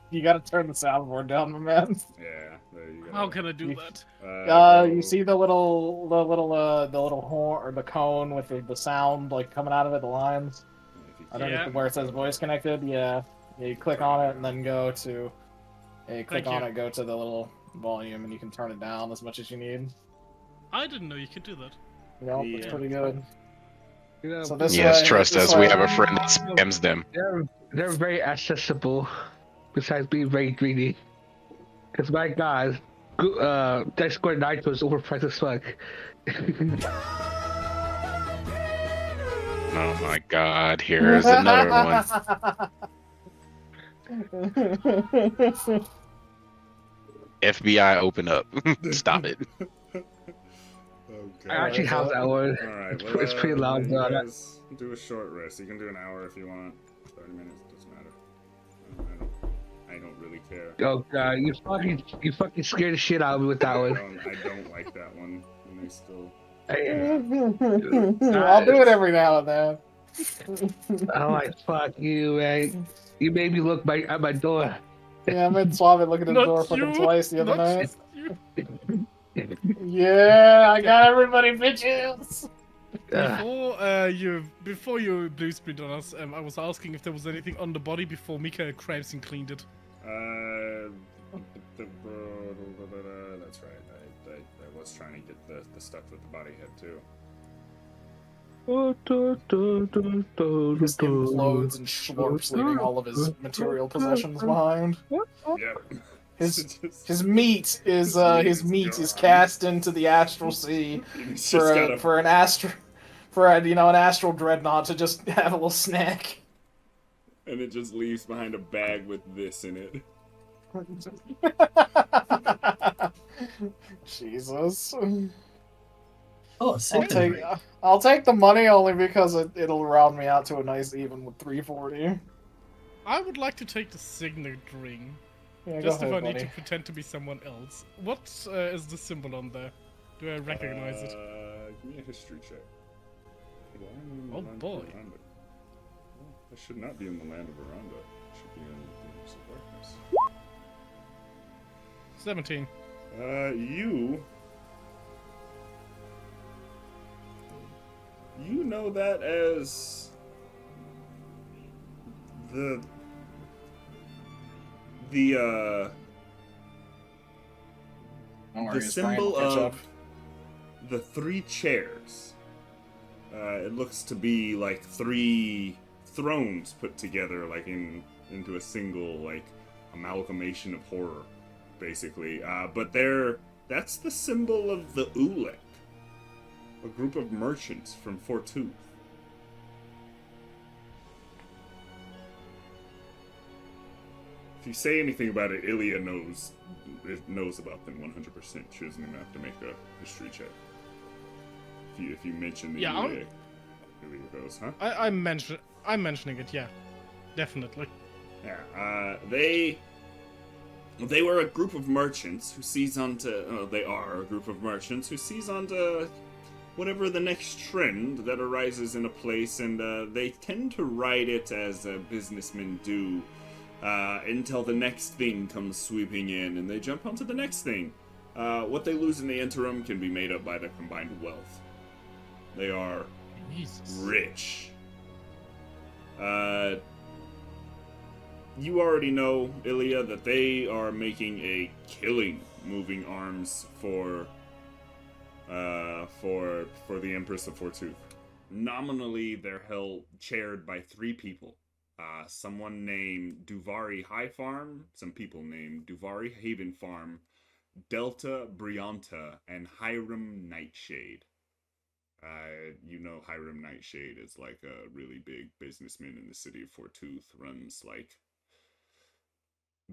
You gotta turn the soundboard down, my man. Yeah, there you go. How can I do that? You see the little horn or the cone with the sound like coming out of it, the lines. I don't know where it says voice connected. Yeah, you click on it and then go to. You click on it, go to the little volume, and you can turn it down as much as you need. I didn't know you could do that. It's pretty good. So yes, trust us. We have a friend that spams them. They're very accessible, besides being very greedy. Because my God, Dex Square Nitro is overpriced as fuck. Oh my God! Here's another one. FBI, open up! Stop it. Okay. I actually have that one. Alright, It's pretty loud. You guys do a short rest. You can do an hour if you want. 30 minutes, doesn't matter. I don't really care. Oh God, you fucking scared the shit out of me with that one. I don't like that one. And they still. I'll do it every now and then. I'm like, fuck you, man. You made me look at my door. Yeah, I made Suaveh look at his door fucking twice the other night. Yeah, I got everybody, bitches. Before you blue screened on us, I was asking if there was anything on the body before Mika grabs and cleaned it. That's right. I was trying to get the stuff that the body had too. Just implodes and slurps, leaving all of his material possessions behind. Yep. His meat is cast into the astral sea for an astral dreadnought to just have a little snack. And it just leaves behind a bag with this in it. Jesus. Oh, I'll take the money only because it'll round me out to a nice even with 340. I would like to take the signet ring. Yeah, just go if ahead, I need buddy. to pretend to be someone else. What is the symbol on there? Do I recognize it? Give me a history check. Oh boy. I should not be in the land of Aranda. I should be in the Universe of Darkness. 17. You know that as the symbol of the three chairs. It looks to be like three thrones put together, like into a single like amalgamation of horror, basically. But that's the symbol of the Ulek, a group of merchants from Fortooth. If you say anything about it, Ilya knows about them 100%. She doesn't even have to make a history check. If you mention the Ilya goes, huh? I'm mentioning it, yeah. Definitely. Yeah, they were a group of merchants who seize onto... they are a group of merchants who seize onto whatever the next trend that arises in a place, and they tend to ride it as businessmen do until the next thing comes sweeping in, and they jump onto the next thing. What they lose in the interim can be made up by their combined wealth. They are Jesus. rich. You already know, Ilya, that they are making a killing moving arms for the Empress of Fortooth. Nominally, they're chaired by 3 people. Someone named Duvari High Farm, some people named Duvari Haven Farm, Delta Brianta, and Hiram Nightshade. You know Hiram Nightshade is like a really big businessman in the city of Fortooth, runs like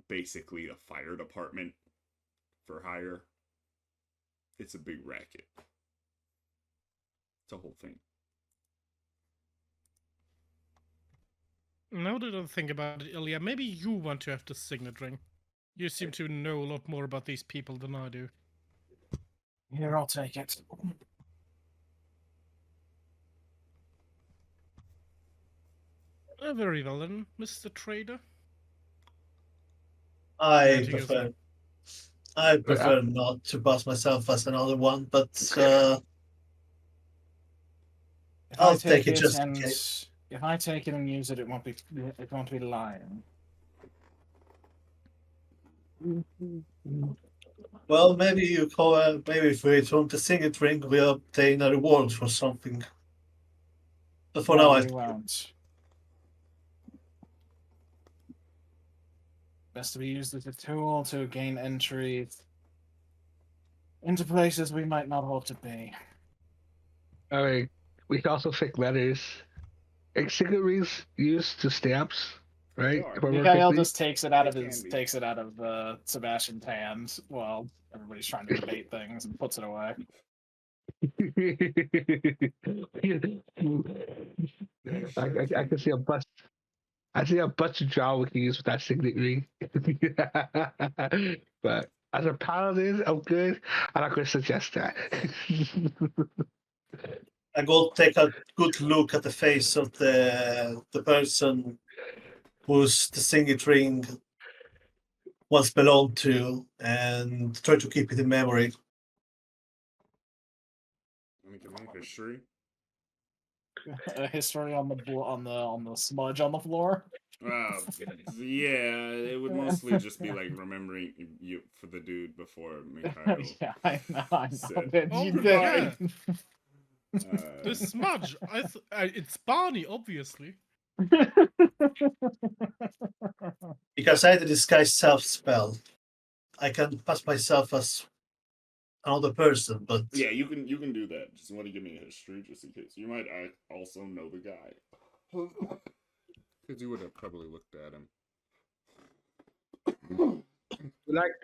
basically a fire department for hire. It's a big racket. It's a whole thing. Now that I think about it, Ilya, maybe you want to have the signet ring. You seem to know a lot more about these people than I do. Here, I'll take it. Very well then, Mr. Trader. I prefer not to pass myself as another one, but I'll take it just in case. If I take it and use it, it won't be lying. Well, maybe if we want the signet ring, we obtain a reward for something. But for now, I won't. Best to be used as a tool to gain entry into places we might not hope to be. Alright, we can also fake letters. Like signet rings used to stamps, right? Sure. Mikhail just takes it out of Sebastian's hand while everybody's trying to debate things and puts it away. I can see a bust. I see a bunch of draw we can use with that signet ring. But as a paladin, I'm good. I'm not going to suggest that. I go take a good look at the face of the person whose the signet ring once belonged to, and try to keep it in memory. Let me give me a history. A history on the smudge on the floor. Yeah, it would mostly just be like remembering you for the dude before Mikhail. Yeah, I know. said, Oh, You yeah. did. The smudge. It's Barney, obviously. Because I had a disguise self spell, I can pass myself as another person, but Yeah, you can do that. Just want to give me a history, just in case. You might also know the guy, because you would have probably looked at him.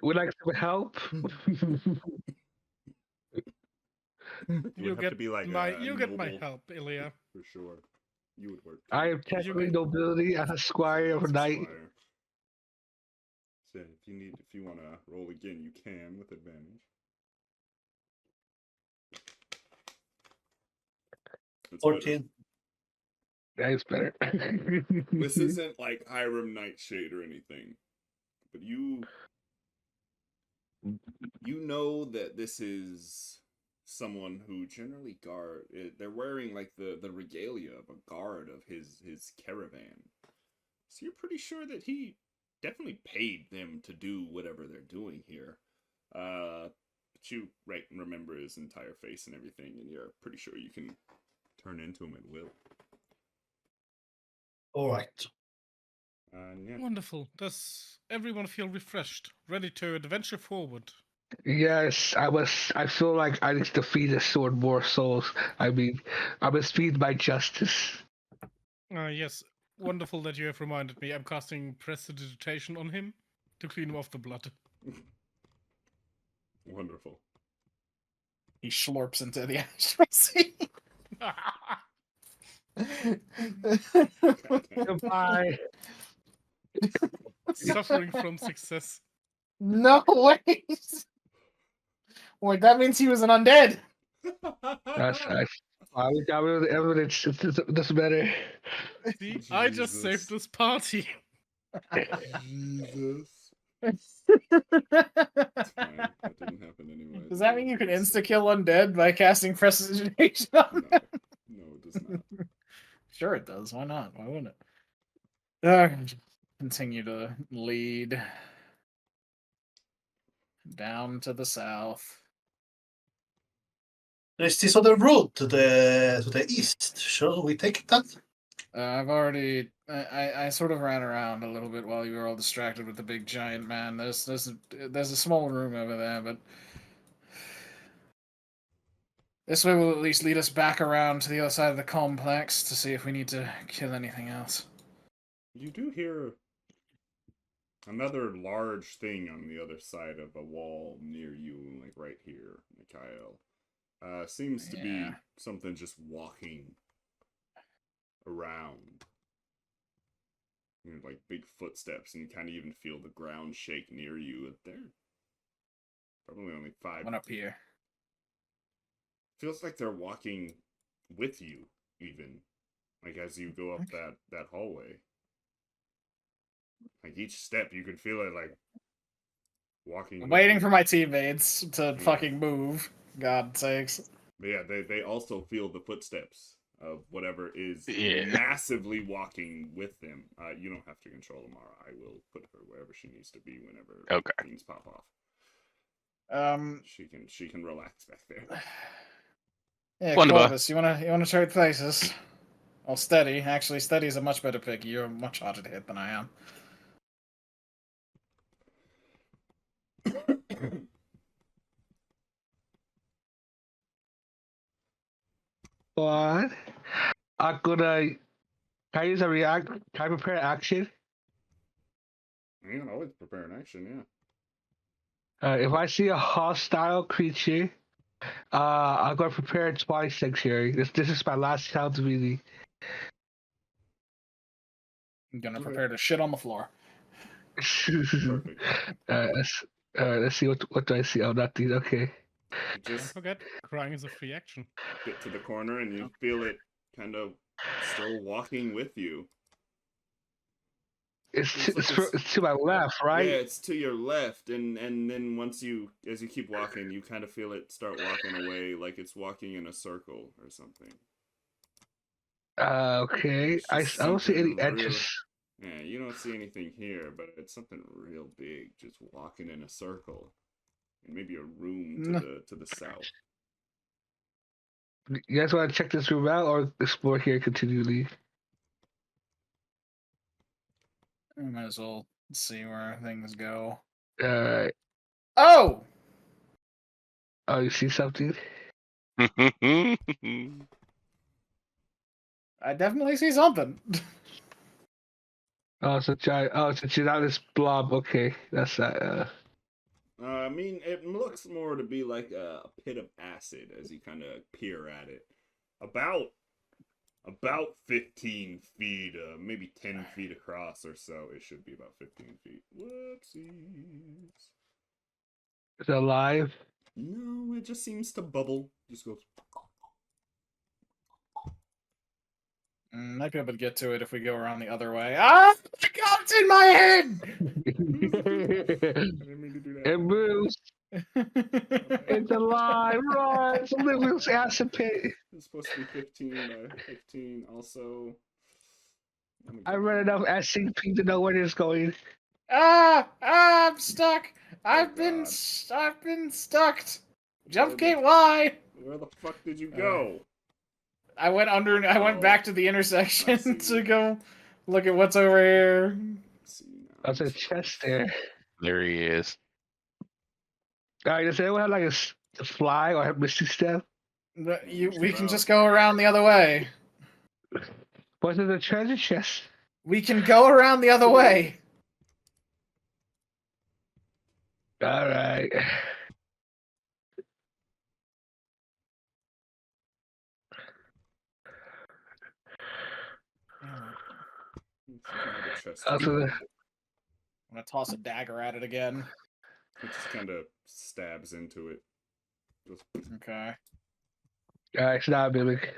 Would like some help? You would have to be like you get my noble, help, Ilya. for sure. You would work. I am technically nobility as a squire of a knight. Squire. So if you want to roll again, you can with advantage. That's 14. That is better. This isn't like Hiram Nightshade or anything, but you know that this is someone who generally they're wearing like the regalia of a guard of his caravan. So you're pretty sure that he definitely paid them to do whatever they're doing here. But you remember his entire face and everything, and you're pretty sure you can turn into him at will. All right. Yeah. Wonderful. Does everyone feel refreshed, ready to adventure forward? Yes, I feel like I need to feed this sword more souls. I mean, I must feed my justice. Yes. Wonderful that you have reminded me. I'm casting Prestidigitation on him to clean him off the blood. Wonderful. He slurps into the ashtray. Goodbye. Suffering from success. No, wait. Wait, that means he was an undead. That's nice. We got rid of the evidence. This better. See, Jesus. I just saved this party. Jesus. It's fine. That didn't happen anyway. Does that mean you can insta-kill undead by casting Prestidigitation on them? No, it does not. Sure it does. Why not? Why wouldn't it? Continue to lead down to the south. There's this other road to the east. Shall we take that? I've already. I sort of ran around a little bit while you were all distracted with the big giant man. There's a small room over there, but this way will at least lead us back around to the other side of the complex to see if we need to kill anything else. You do hear another large thing on the other side of a wall near you, like right here, Mikhail. Seems to be something just walking around. You know, like big footsteps, and you kind of even feel the ground shake near you. They're probably only 5. One up here. Feels like they're walking with you, even. Like as you go up that hallway. Like each step, you can feel it like walking. I'm waiting for my teammates to fucking move. God sakes. But yeah, they also feel the footsteps of whatever is Yeah. massively walking with them. You don't have to control Amara. I will put her wherever she needs to be whenever things pop off. She can relax back there. Yeah, Wonderful. Corvus, you wanna trade places? Well, Steady. Actually, Steady is a much better pick. You're much harder to hit than I am. What? I'm gonna. Can I use a react? Can I prepare action? You can always prepare an action, If I see a hostile creature, I'm gonna prepare a twice sanctuary. This is my last chance really. I'm gonna prepare to shit on the floor. Perfect. Let's see what do I see? Oh, nothing. Okay. You Don't just forget, crying is a free action. get to the corner and you feel it kind of still walking with you. It's Looks like it's to my left, right? Yeah, it's to your left, and then as you keep walking, you kind of feel it start walking away, like it's walking in a circle or something. Okay. It's I just don't see any something edges. Yeah, you don't see anything here, but it's something real big, just walking in a circle, and maybe a room to the south. You guys want to check this room out or explore here continually? I might as well see where things go. Alright. Oh! Oh, you see something? I definitely see something. Oh, so she's not this blob. Okay, that's that. I mean, it looks more to be like a pit of acid as you kind of peer at it. About 15 feet, maybe 10 feet across or so. It should be about 15 feet. Whoopsies. Is it alive? No, it just seems to bubble. Just goes. Might be able to get to it if we go around the other way. Ah! My God, it's in my head! I didn't mean to do that. It moves. It's alive. Run! It's a little acid pit. It's supposed to be 15 by 15. Also, I read enough SCP to know where it's going. I'm stuck. I've been stuck. Jump gate Y. Where the fuck did you go? I went under. I went back to the intersection to go look at what's over here. Let's see now. There's a chest there. There he is. Alright, does anyone have like a fly or have misty step? We can just go around the other way. What's in the treasure chest? We can go around the other way. Alright. I'm gonna toss a dagger at it again. It just kind of stabs into it. Just... Okay. It's not a mimic.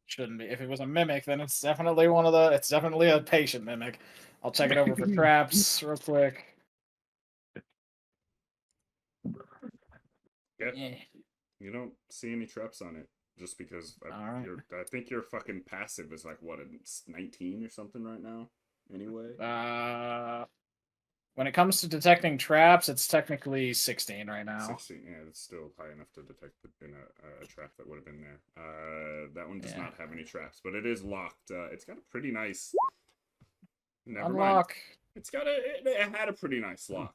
Shouldn't be. If it was a mimic, then it's definitely one of the. It's definitely a patient mimic. I'll check it over for traps real quick. Yeah. You don't see any traps on it. just because Alright. I think your fucking passive is like what, it's 19 or something right now. Anyway, When it comes to detecting traps, it's technically 16 right now. 16. Yeah, it's still high enough to detect in a trap that would have been there. That one does Yeah. not have any traps, but it is locked. It's got a pretty nice. Never Unlock. mind. It's got it had a pretty nice lock.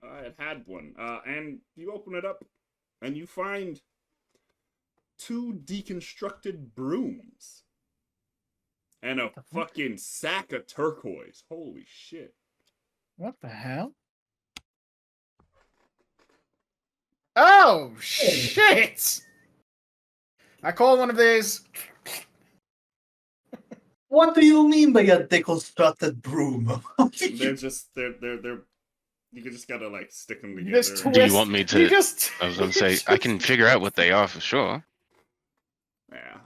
It had one. And you open it up, and you find 2 deconstructed brooms. And a fucking sack of turquoise. Holy shit. What the hell? Oh, shit! I call one of these. What do you mean by a deconstructed broom? They're just they're you just gotta like stick them You together. just Do you twist- want me you to? just- I was gonna say I can figure out what they are for sure. Yeah.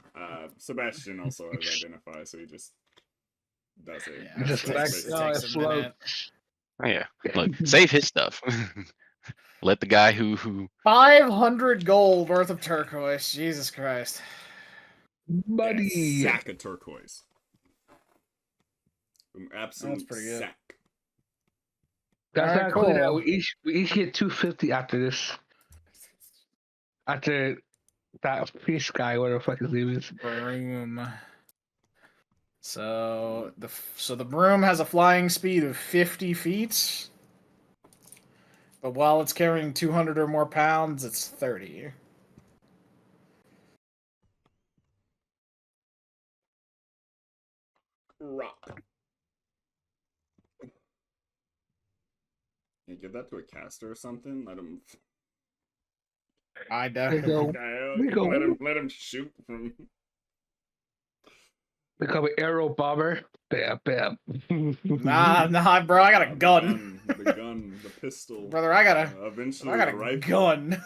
Sebastian also has identify, so he just does it. Yeah, Just it back takes down a and float. minute. Oh yeah, look, save his stuff. Let the guy who 500 gold worth of turquoise. Jesus Christ. Buddy. Sack of turquoise. An absolute pretty good. sack. That's Alright, not cool. Now. cool. We each get 250 after this. After that fish guy, whatever the fuck his name is. Broom. So the broom has a flying speed of 50 feet. But while it's carrying 200 or more pounds, it's 30. Rock. You give that to a caster or something? Let him. I They definitely. go, we go. Let him shoot from. Become an arrow bomber. Bam, bam. Nah, bro, I got a gun. The gun, the pistol. Brother, I got eventually a the rifle. gun.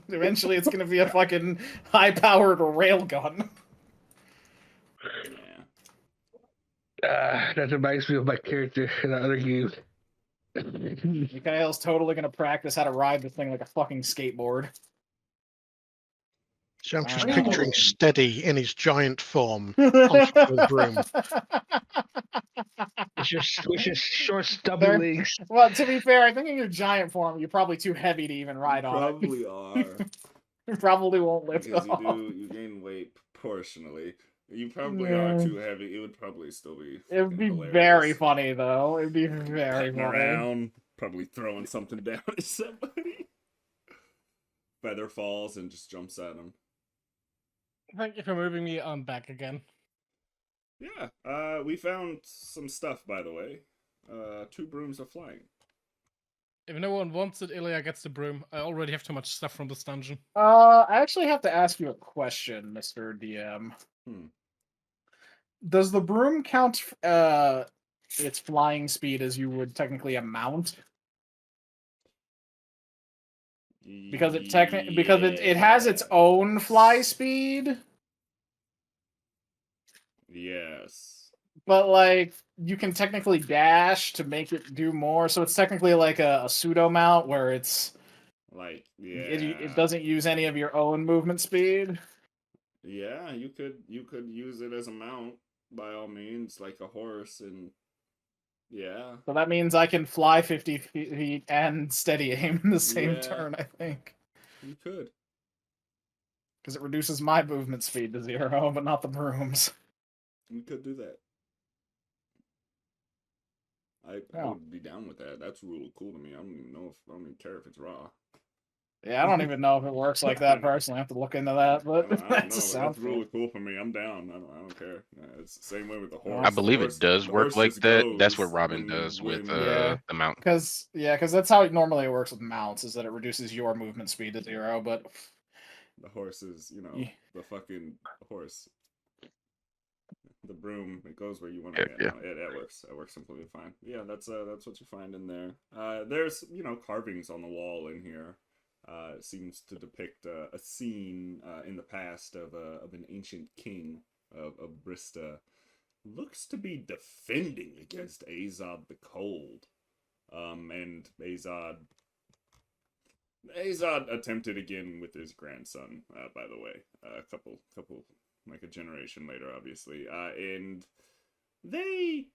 Eventually, it's gonna be a fucking high-powered rail gun. Yeah. That reminds me of my character in the other game. Mikhail's totally gonna practice how to ride this thing like a fucking skateboard. So I'm just Oh. picturing Steady in his giant form on top of the broom. With your short, stubby There- legs. Well, to be fair, I think in your giant form, you're probably too heavy to even ride You on it. probably are. You probably won't lift Because off. you gain weight proportionally. You probably are too heavy. It would probably still be. It would be hilarious. very funny, though. It'd be very Cutting funny. around, probably throwing something down at somebody. Feather falls and just jumps at him. Thank you for moving me on back again. Yeah, we found some stuff, by the way. 2 brooms are flying. If no one wants it, Ilya gets the broom. I already have too much stuff from this dungeon. I actually have to ask you a question, Mr. DM. Does the broom count its flying speed as you would technically a mount? Because it it has its own fly speed, Yes. but like you can technically dash to make it do more. So it's technically like a pseudo mount where it's Like, yeah. it doesn't use any of your own movement speed. Yeah, you could use it as a mount by all means, like a horse, and yeah. So that means I can fly 50 feet and steady aim in the same Yeah. turn, I think. You could. Because it reduces my movement speed to 0, but not the broom's. You could do that. I Oh. would be down with that. That's really cool to me. I don't even care if it's raw. Yeah, I don't even know if it works like that personally. I have to look into that, but I don't know, that but just sounds that's really cool for me. I'm down. I don't care. It's the same way with the horse. I believe The it does the work horse like just that. That's goes what Robin when- does with when- Yeah. the mount. Because that's how it normally works with mounts, is that it reduces your movement speed to 0, but The horse is, Yeah. the fucking horse. The broom, it goes where you want to. Yeah. It works. It works completely fine. Yeah, that's what you find in there. There's carvings on the wall in here. It seems to depict a scene in the past of an ancient king of Brista. Looks to be defending against Azad the Cold. And Azad attempted again with his grandson, by the way. a couple, like a generation later, obviously, and they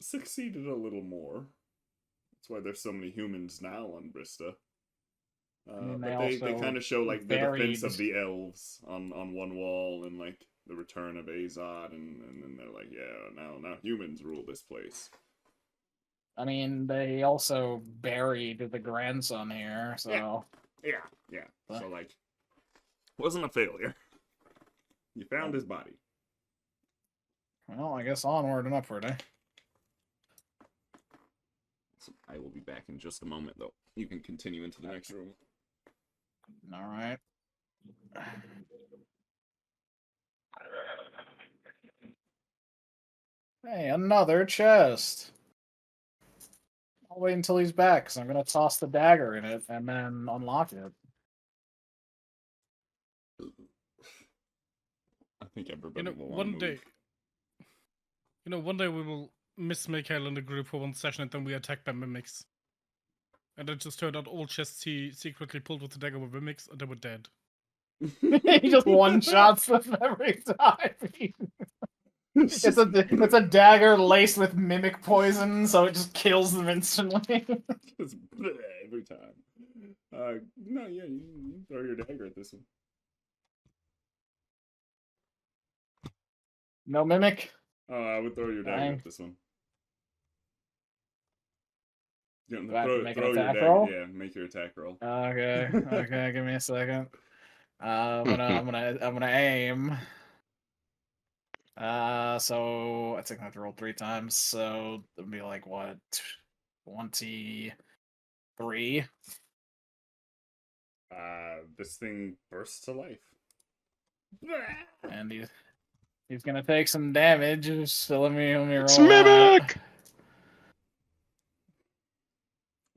succeeded a little more. That's why there's so many humans now on Brista. mean, But they they also kind of show like the defense buried- of the elves on one wall, and like the return of Azod, and then they're like, yeah, now humans rule this place. I mean, they also buried the grandson here, so Yeah. So like, wasn't a failure. You found his body. well, I guess onward and upward, eh? So I will be back in just a moment, though. You can continue into the next room. All right. Hey, another chest. I'll wait until he's back, because I'm going to toss the dagger in it and then unlock it. I think You everybody know, will want to move. one day we will miss Mikhail in the group for one session, and then we attacked by mimics. And it just turned out all chests he secretly pulled with the dagger were mimics, and they were dead. He just one-shots them every time. It's a dagger laced with mimic poison, so it just kills them instantly. Just every time. No, yeah, you throw your dagger at this one. No mimic? Oh, I would throw your dagger Fine. at this one. Yeah, Do I have to make an throw your attack dagger. roll? Yeah, make your attack roll. Okay, give me a second. I'm gonna aim. So I think I have to roll 3 times, so it'll be like what, 23. This thing bursts to life. And he's gonna take some damage. So let me roll. It's that. mimic.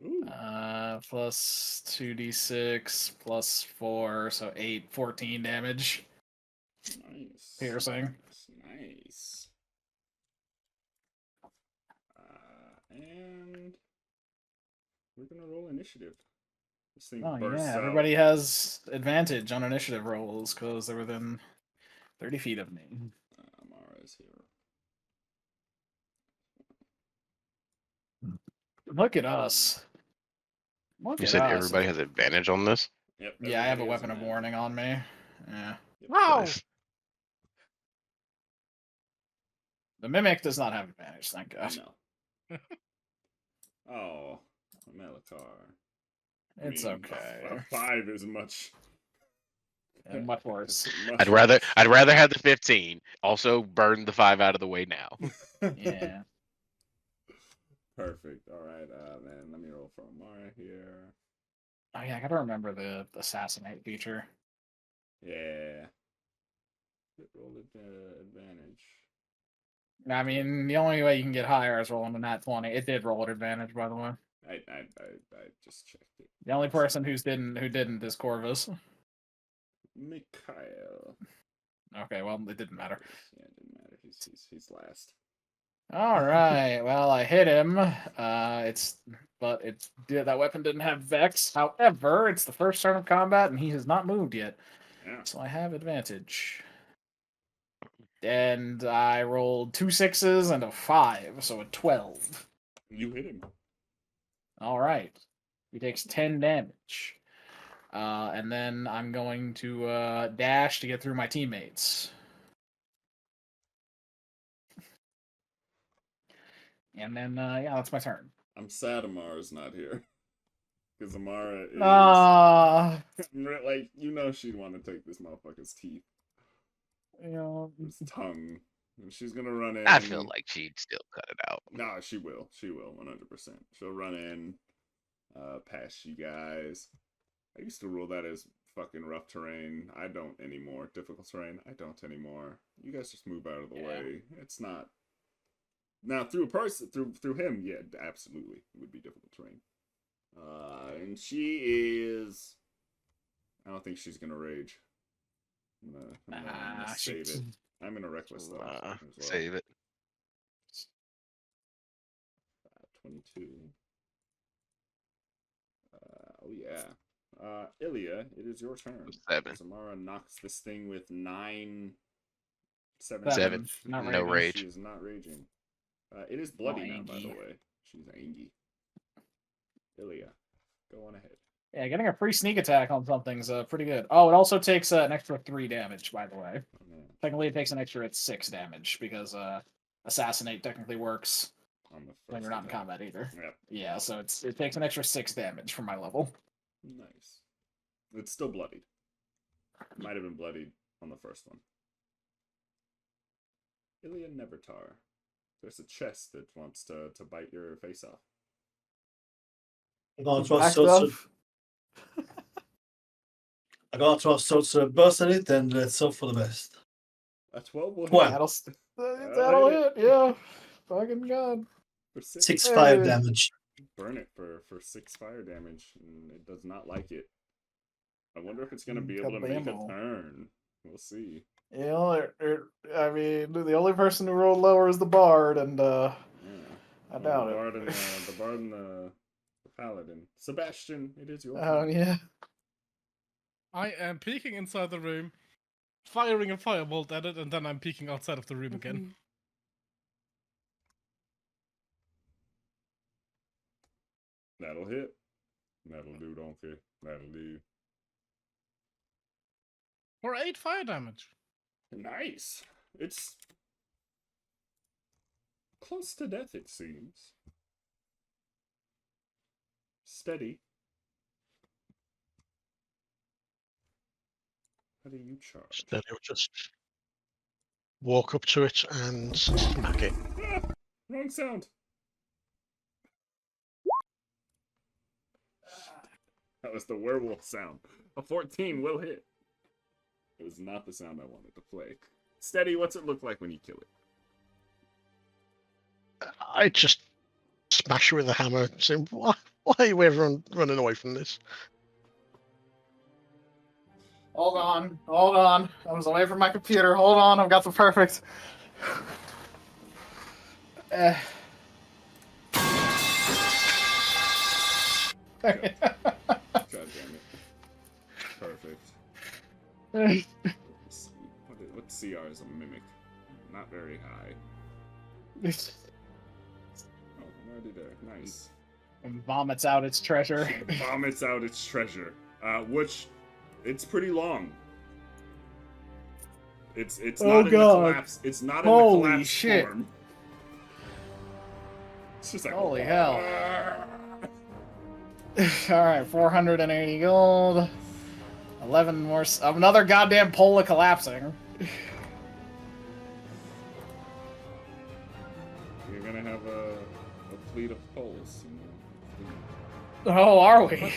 Ooh, Plus 2d6 plus 4, so 14 damage. nice. Piercing. Nice. And we're gonna roll initiative. This thing Oh bursts yeah, out. everybody has advantage on initiative rolls because they're within 30 feet of me. Amara's here. Look at us. Look You at said us. everybody has advantage on this? Yep. Yeah, I have a everybody has weapon of an warning on me. Yeah. Yep. Nice. The mimic does not have advantage, thank God. No. Oh, Melikar. It's A okay. 5 is much. And much worse. much I'd rather worse. have the 15. Also, burn the 5 out of the way now. Yeah. Perfect. All right, man. Let me roll for Amara here. Oh yeah, I gotta remember the assassinate feature. Yeah. Roll advantage. I mean, the only way you can get higher is rolling a nat 20. It did roll at advantage, by the way. I just checked it. The only person who didn't is Corvus. Mikhail. Okay, well, it didn't matter. Yeah, it didn't matter. He's last. All right. Well, I hit him. That weapon didn't have Vex. However, it's the first turn of combat, and he has not moved yet, Yeah. so I have advantage. And I rolled 2 6s and a 5, so a 12. You hit him. All right. He takes 10 damage. And then I'm going to dash to get through my teammates. And then, yeah, that's my turn. I'm sad Amara's not here. Because Amara is... like, she'd want to take this motherfucker's teeth. His tongue. And she's gonna run in. I feel like she'd still cut it out. Nah, she will. She will, 100%. She'll run in, past you guys. I used to rule that as fucking rough terrain. I don't anymore. Difficult terrain. I don't anymore. You guys just move out of the way. It's not. Now through a person, through him, yeah, absolutely, it would be difficult terrain. And she is. I don't think she's gonna rage. I'm gonna save it. I'm in a reckless though. As well. Save it. 22. Oh yeah. Ilya, it is your turn. 7. Samara knocks this thing with 9... 7. Not No raging. rage. She is not raging. It is bloody now, by the angry. way. She's angry. Ilya, go on ahead. Yeah, getting a free sneak attack on something's pretty good. Oh, it also takes an extra 3 damage, by the way. Oh, man. Technically, it takes an extra 6 damage because assassinate technically works On the when first you're not in attack. combat either. Yep. Yeah, so it takes an extra 6 damage from my level. Nice. It's still bloodied. Might have been bloodied on the first one. Ilya Nevertar. There's a chest that wants to bite your face off. I'm gonna try Backed to up. I'm gonna try to burst at it and let's hope for the best. A 12 will hit. Well, That'll hit, yeah. Fucking god. For 6. 6-5 Hey. damage. Burn it for 6 fire damage, and it does not like it. I wonder if it's going to be able to make a Kabamo. turn. We'll see. You know, I mean, the only person who rolled lower is the bard, and Yeah. I doubt the it. bard and the bard and the paladin. Sebastian, it is your Oh turn. yeah. I am peeking inside the room, firing a firebolt at it, and then I'm peeking outside of the room again. That'll hit. That'll do, donkey. That'll do. For 8 fire damage. Nice. It's close to death, it seems. Steady. How do you charge? Then he'll just walk up to it and smack it. Ah, wrong sound. That was the werewolf sound. A 14 will hit. It was not the sound I wanted to play. Steady, what's it look like when you kill it? I just smash it with a hammer, saying, why are you everyone running away from this? Hold on. I was away from my computer. Hold on, I've got the perfect. God damn it. Perfect. Let's see. What CR is a mimic? Not very high. Oh, I'm already there. Nice. And vomits out its treasure. Vomits out its treasure. Which, it's pretty long. It's Oh, not in the God. collapse. It's not in Holy the collapse shit. form. It's just like Holy hell. Alright, 480 gold. 11 more. Another goddamn pole of collapsing. You're gonna have a fleet of poles. Oh, are we?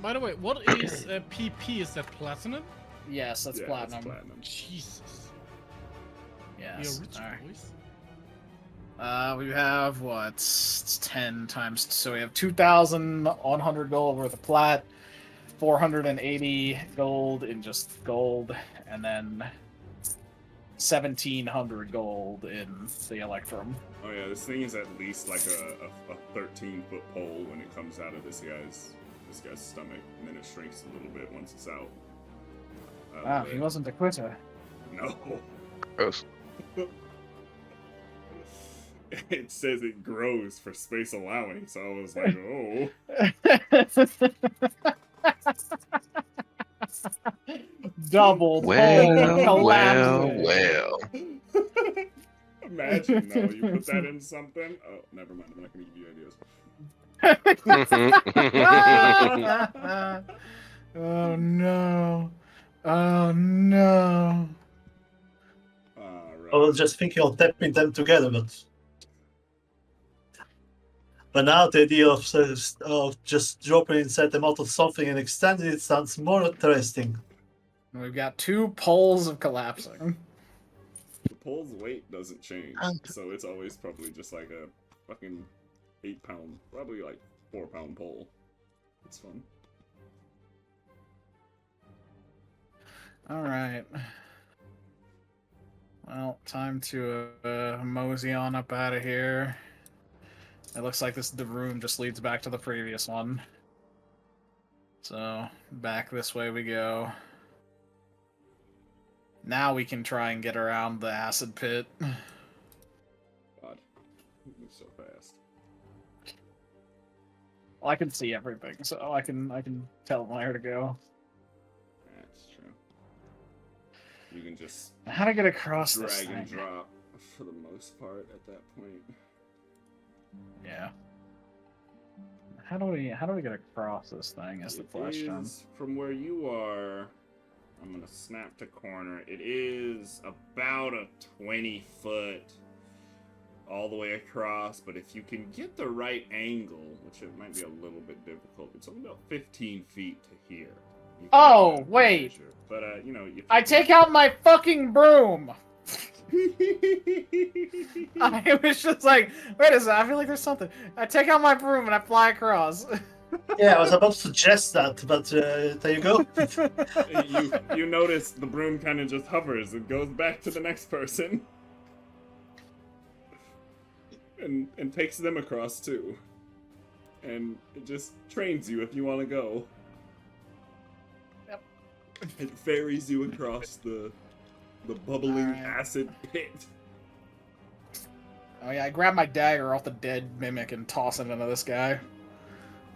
By the way, what is PP? Is that platinum? Yes, that's Yeah, platinum. It's platinum. Jesus. Yes. You're rich, Alright. boys. We have what? It's 10 times. So we have 2,100 gold worth of plat, 480 gold in just gold, and then 1,700 gold in the electrum. Oh yeah, this thing is at least like a 13-foot pole when it comes out of this guy's stomach, and then it shrinks a little bit once it's out. Ah, he wasn't a quitter. No. Gross. It says it grows for space allowing, so I was like, oh. Double Well, pole well, collapsing. well. Imagine, no, you put that in something. Oh, never mind. I'm not going to give you ideas. Oh no. Oh no. I was just thinking of tapping them together, but now the idea of just dropping inside them out of something and extending it sounds more interesting. We've got 2 poles of collapsing. The pole's weight doesn't change, And- so it's always probably just like a fucking 8-pound, probably like 4-pound pole. It's fun. Alright. Well, time to mosey on up out of here. It looks like the room just leads back to the previous one. So, back this way we go. Now we can try and get around the acid pit. God, you move so fast. Well, I can see everything, so I can tell where to go. That's true. You can just How to get across this drag and thing? drop for the most part at that point. Yeah. How do we get across this thing is the question. Is, from where you are, I'm gonna snap to corner. It is about a 20-foot all the way across, but if you can get the right angle, which it might be a little bit difficult, it's only about 15 feet to here. You can, Oh, wait. measure. But you know, if I take out my fucking broom. I was just like, wait a second, I feel like there's something. I take out my broom and I fly across. Yeah, I was about to suggest that, but there you go. you notice the broom kind of just hovers and goes back to the next person. And takes them across too. And it just trains you if you want to go. Yep. It ferries you across the bubbling Alright. acid pit. Oh yeah, I grab my dagger off the dead mimic and toss it into this guy.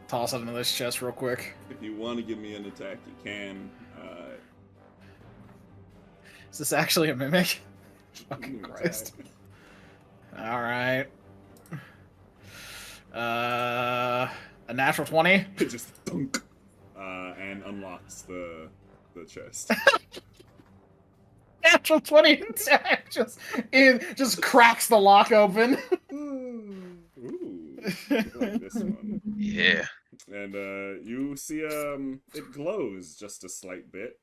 Toss it into this chest real quick. If you want to give me an attack, you can. Is this actually a mimic? Give Fucking me an Christ. attack. Alright. A natural 20? It just thunk, and unlocks the chest. Natural 20 attack! It just cracks the lock open. Ooh, I like this one. Yeah. And you see it glows just a slight bit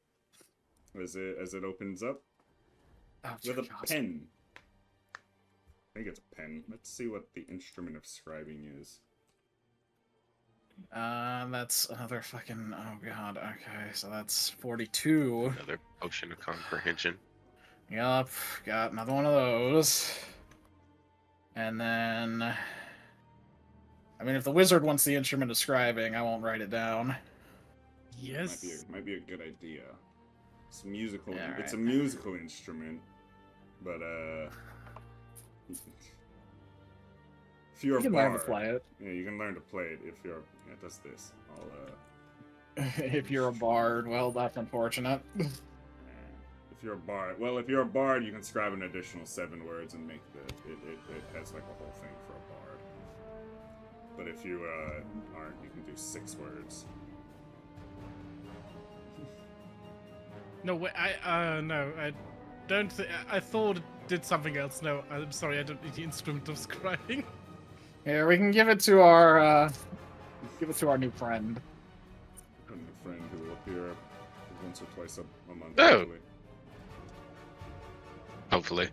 as it opens up Oh, with a God. pen. I think it's a pen. Let's see what the instrument of scribing is. That's another fucking. Oh god. Okay, so that's 42. Another potion of comprehension. Yup, got another one of those. And then, I mean, if the wizard wants the instrument of scribing, I won't write it down. Yes. Might be a good idea. It's musical. Yeah, It's a right. musical instrument, but if you're You a can learn to bard, play it. yeah, you can learn to play it. If you're, yeah, it does this. If you're a bard, well, that's unfortunate. If you're a bard, you can scribe an additional 7 words and make it has like a whole thing for a bard. But if you aren't, you can do 6 words. No, wait, no, I don't think. I thought it did something else. No, I'm sorry, I don't need the instrument of scribing. Yeah, we can give it to our new friend. A new friend who will appear once or twice a month. Oh. Usually, Hopefully.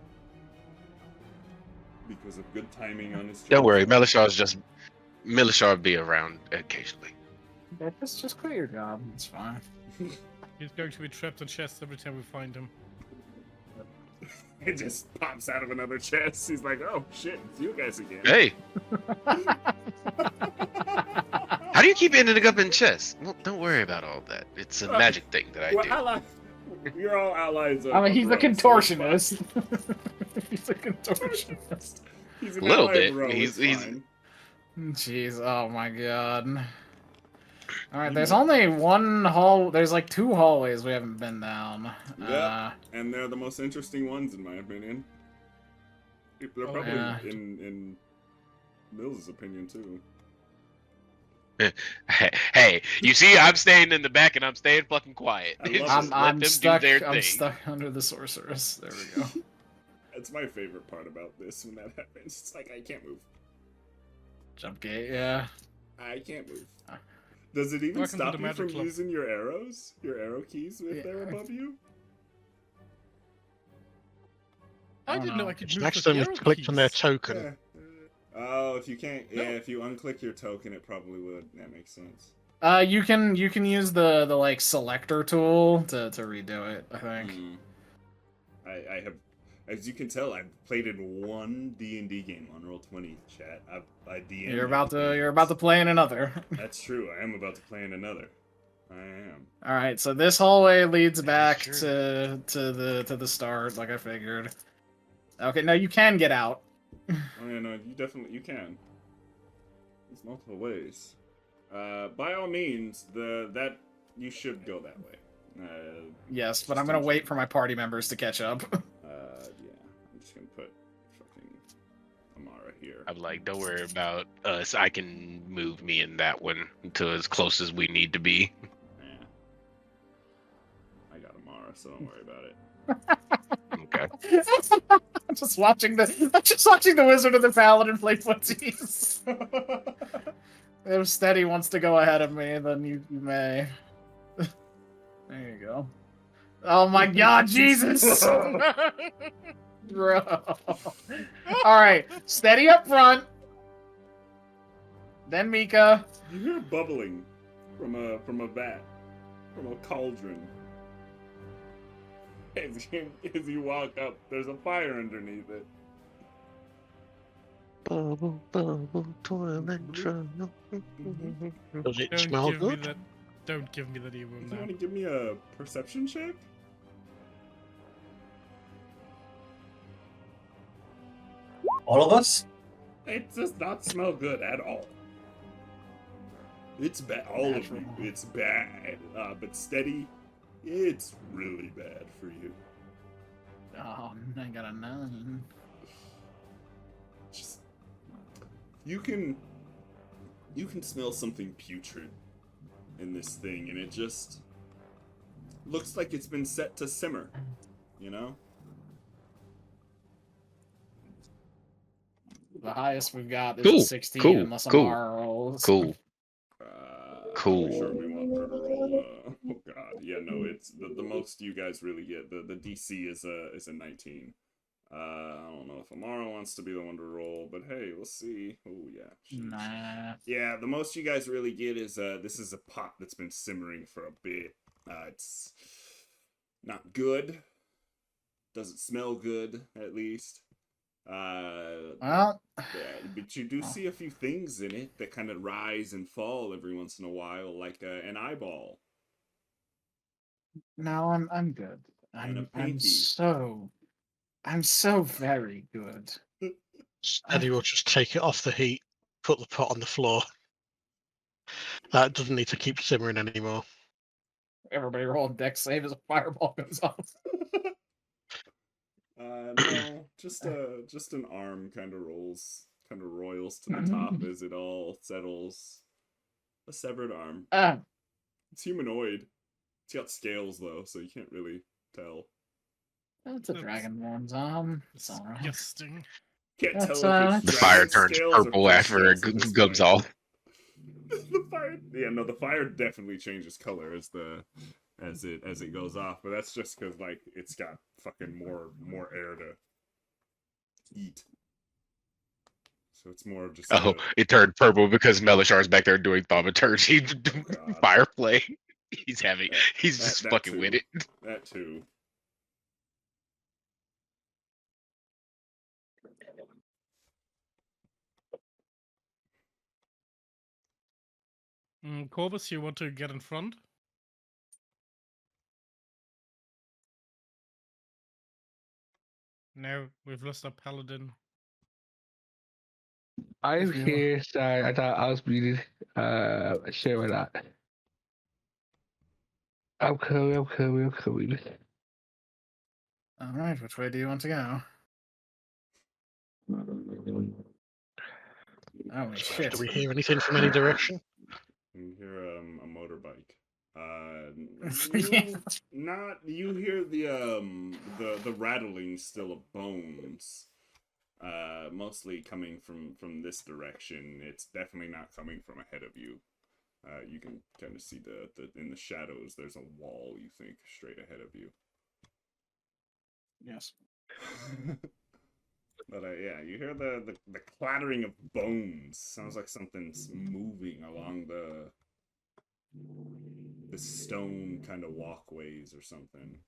because of good timing on his. Don't worry, job. Melishar will be around occasionally. Yeah, just quit your job. It's fine. He's going to be trapped in chests every time we find him. It just pops out of another chest. He's like, "Oh shit, it's you guys again." Hey, how do you keep ending up in chests? Well, don't worry about all that. It's a magic thing that I We're do. allies. We're all allies. I mean, he's a of Rose, so it's fine. contortionist. He's a contortionist. He's an A little ally of bit. Rose, He's- fine. Jeez, oh my god. Alright, there's only one hall. There's like 2 hallways we haven't been down. Yeah. And they're the most interesting ones, in my opinion. They're Oh, probably yeah. in Millz' opinion too. Hey, you see, I'm staying in the back and I'm staying fucking quiet. I love Just it. let I'm them stuck. do their I'm thing. stuck under the sorceress. There we go. That's my favorite part about this when that happens. It's like I can't move. Jump gate, yeah. I can't move. Does it even Welcome to stop the you Magic from Club. using your arrows? Your arrow keys if they're Yeah. above you? I don't didn't know know. I could Just move next with to them the is arrow clicked on their keys. token. Yeah. Oh, if you can't, yeah, No. if you unclick your token, it probably would. That makes sense. You can use the like selector tool to redo it. I think. Mm. I have, as you can tell, I've played in one D&D game on Roll20 chat. I DM. You're about to play in another. That's true. I am about to play in another. I am. All right, so this hallway leads back Sure. to the start, like I figured. Okay, no, you can get out. Oh yeah, no, you can. There's multiple ways. By all means, that you should go that way. Yes, but just I'm gonna in wait case. for my party members to catch up. Yeah, I'm just gonna put fucking Amara here. I'm like, don't worry about us. I can move me in that one to as close as we need to be. Yeah. I got Amara, so don't worry about it. Okay. I'm just watching the Wizard of the Paladin play footsies. If Steady wants to go ahead of me, then you may. There you go. Oh my God, Jesus! Bro. Alright, Steady up front. Then Mika. You hear bubbling from a vat, from a cauldron. As you walk up, there's a fire underneath it. Bubble, bubble, toilet trouble. Does it Don't smell give good? me that. Don't give me that evil You now. want to give me a perception check? All of us? It does not smell good at all. It's bad. All of you. It's bad. But Steady, it's really bad for you. Oh, I got a 9. Just you can smell something putrid in this thing, and it just looks like it's been set to simmer. You know? The highest we've got is Cool, a 16 cool, unless cool, Amara rolls. Cool. Cool. Sure, we want her to roll. Oh god, yeah, no, it's the most you guys really get. The DC is a 19. I don't know if Amara wants to be the one to roll, but hey, let's see. Oh yeah, Nah. yeah. The most you guys really get is this is a pot that's been simmering for a bit. It's not good. Doesn't smell good, at least. Well, Yeah, but you do see a few things in it that kind of rise and fall every once in a while, like an eyeball. no, I'm good. And a I'm pinky. so very good. Steady will just take it off the heat, put the pot on the floor. That doesn't need to keep simmering anymore. Everybody roll a deck save as a fireball goes off. No, just an arm kind of roils to the top as it all settles. A severed arm. It's humanoid. It's got scales though, so you can't really tell. That's a That's dragonborn's It's alright. Disgusting. Can't That's, tell if it's The fire dragon turns scales or purple fish after it scales at this comes point. off. The fire definitely changes color as it goes off, but that's just because like it's got fucking more air to eat. So it's more of just Oh, it turned purple because Melishar's back there doing thaumaturgy fire play. He's just fucking with it. That too. Corvus, you want to get in front? No, we've lost our paladin. I'm here. Sorry, I thought I was muted. Sure or not. I'm coming. Alright, which way do you want to go? Holy shit. Do we hear anything from any direction? You hear a motorbike. Yeah. You hear the rattling still of bones. Mostly coming from this direction. It's definitely not coming from ahead of you. You can kind of see the in the shadows. There's a wall. You think straight ahead of you. Yes. But yeah, you hear the clattering of bones. Sounds like something's moving along the stone kind of walkways or something.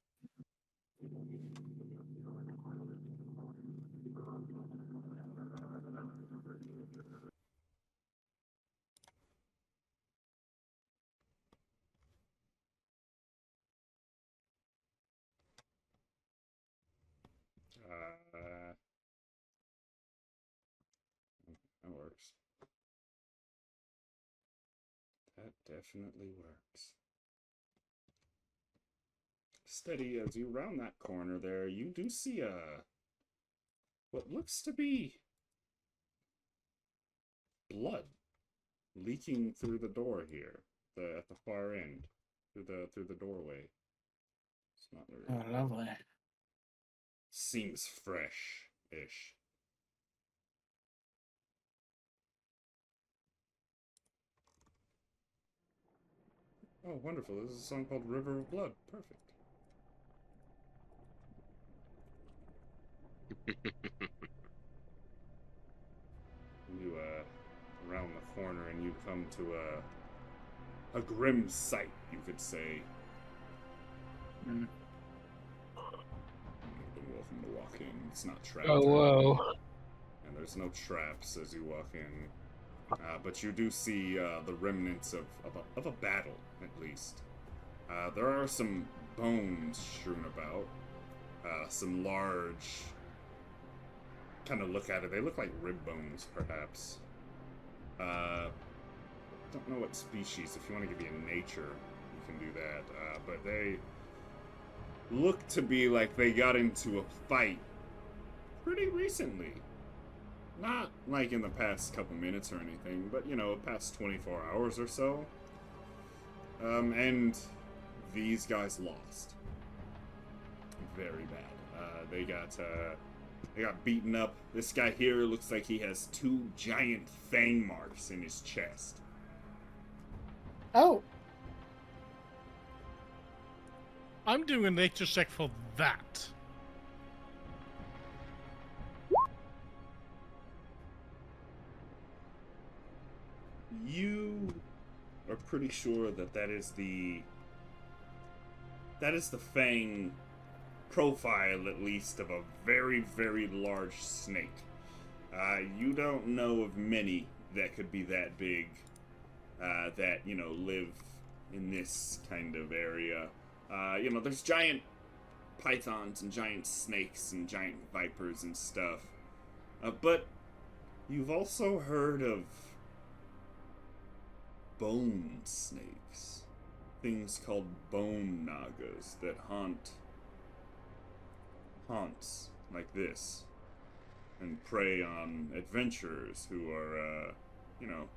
works. That definitely works. Steady as you round that corner there, you do see what looks to be blood leaking through the door here, at the far end, through the doorway. It's not really. Oh, lovely. Seems fresh-ish. Oh, wonderful. This is a song called River of Blood. Perfect. You, around the corner and you come to a grim sight, you could say. Mm. Welcome to walk in. It's not trapped. Oh, whoa. And there's no traps as you walk in. But you do see the remnants of a battle, at least. There are some bones strewn about. Some large... Kind of look at it. They look like rib bones, perhaps. Don't know what species. If you want to give me a nature, you can do that. But they look to be like they got into a fight pretty recently. Not like in the past couple minutes or anything, but, you know, past 24 hours or so. And these guys lost. Very bad. They got beaten up. This guy here looks like he has 2 giant fang marks in his chest. Oh. I'm doing a nature check for that. You are pretty sure that is the fang profile, at least, of a very, very large snake. You don't know of many that could be that big, that, you know, live in this kind of area. You know, there's giant pythons and giant snakes and giant vipers and stuff. But you've also heard of bone snakes. Things called bone nagas that haunts like this and prey on adventurers who are, you know,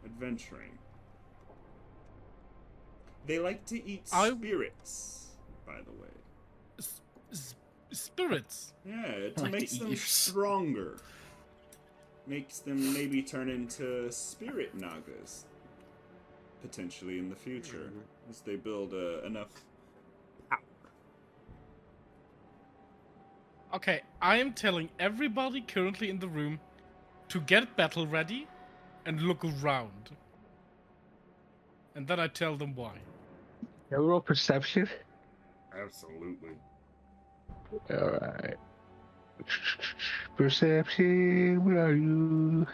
adventuring. They like to eat spirits, by the way. Spirits? Yeah, it Like makes to them eat. stronger. Makes them maybe turn into spirit nagas, potentially in the future, as they build enough power. Okay, I am telling everybody currently in the room to get battle ready and look around. And then I tell them why. Can we roll perception? Absolutely. Alright. Perception, where are you?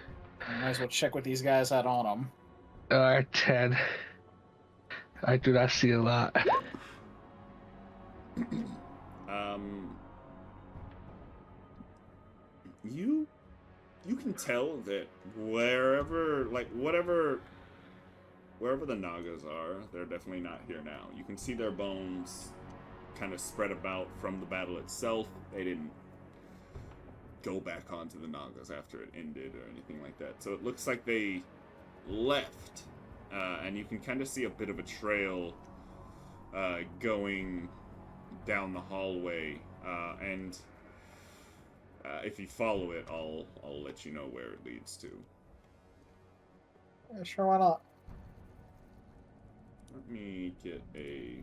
Might as well check what these guys had on them. Alright, 10. I do not see a lot. You can tell that wherever the Nagas are, they're definitely not here now. You can see their bones kind of spread about from the battle itself. They didn't go back onto the Nagas after it ended or anything like that. So it looks like they left, and you can kind of see a bit of a trail going down the hallway, and if you follow it, I'll let you know where it leads to. Yeah, sure, why not? Let me get a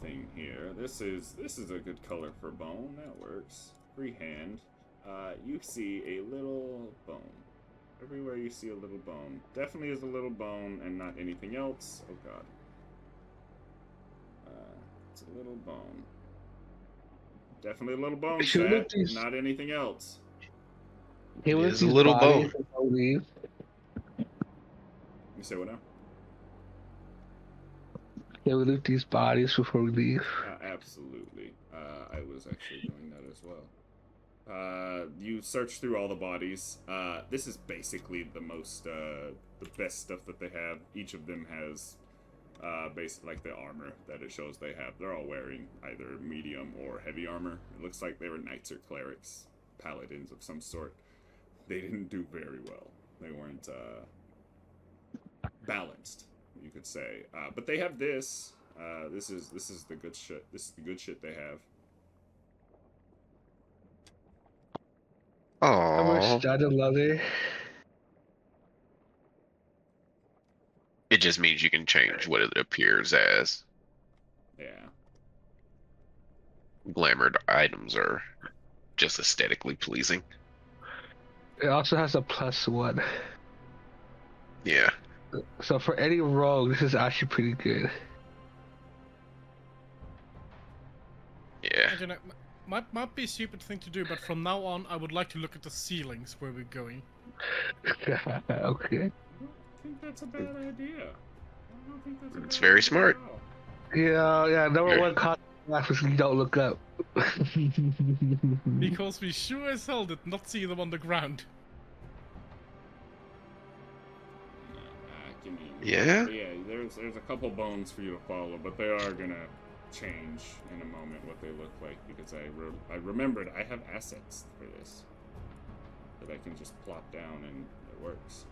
thing here. This is a good color for bone. That works. Freehand. You see a little bone. Everywhere you see a little bone. Definitely is a little bone and not anything else. Oh god. It's a little bone. Definitely a little bone, chat. Not anything else. It was a little bone. You say what now? Can we loot these bodies before we leave? Absolutely. I was actually doing that as well. You search through all the bodies. This is basically the best stuff that they have. Each of them has, like the armor that it shows they have. They're all wearing either medium or heavy armor. It looks like they were knights or clerics, paladins of some sort. They didn't do very well. They weren't, balanced, you could say. But they have this. This is the good shit. This is the good shit they have. How much Oh, studded leather? it just means you can change what it appears as. Yeah. Glamored items are just aesthetically pleasing. It also has a +1. Yeah. So for any rogue, this is actually pretty good. Yeah. I don't know. Might be a stupid thing to do, but from now on, I would like to look at the ceilings where we're going. Okay. I don't think that's a bad idea. I don't think that's a It's bad very idea smart. at all. Yeah. Number Yeah. one cost is you don't look up. Because we sure as hell did not see them on the ground. Give me. Yeah? Yeah. There's a couple bones for you to follow, but they are gonna change in a moment what they look like because I remembered I have assets for this that I can just plop down and it works.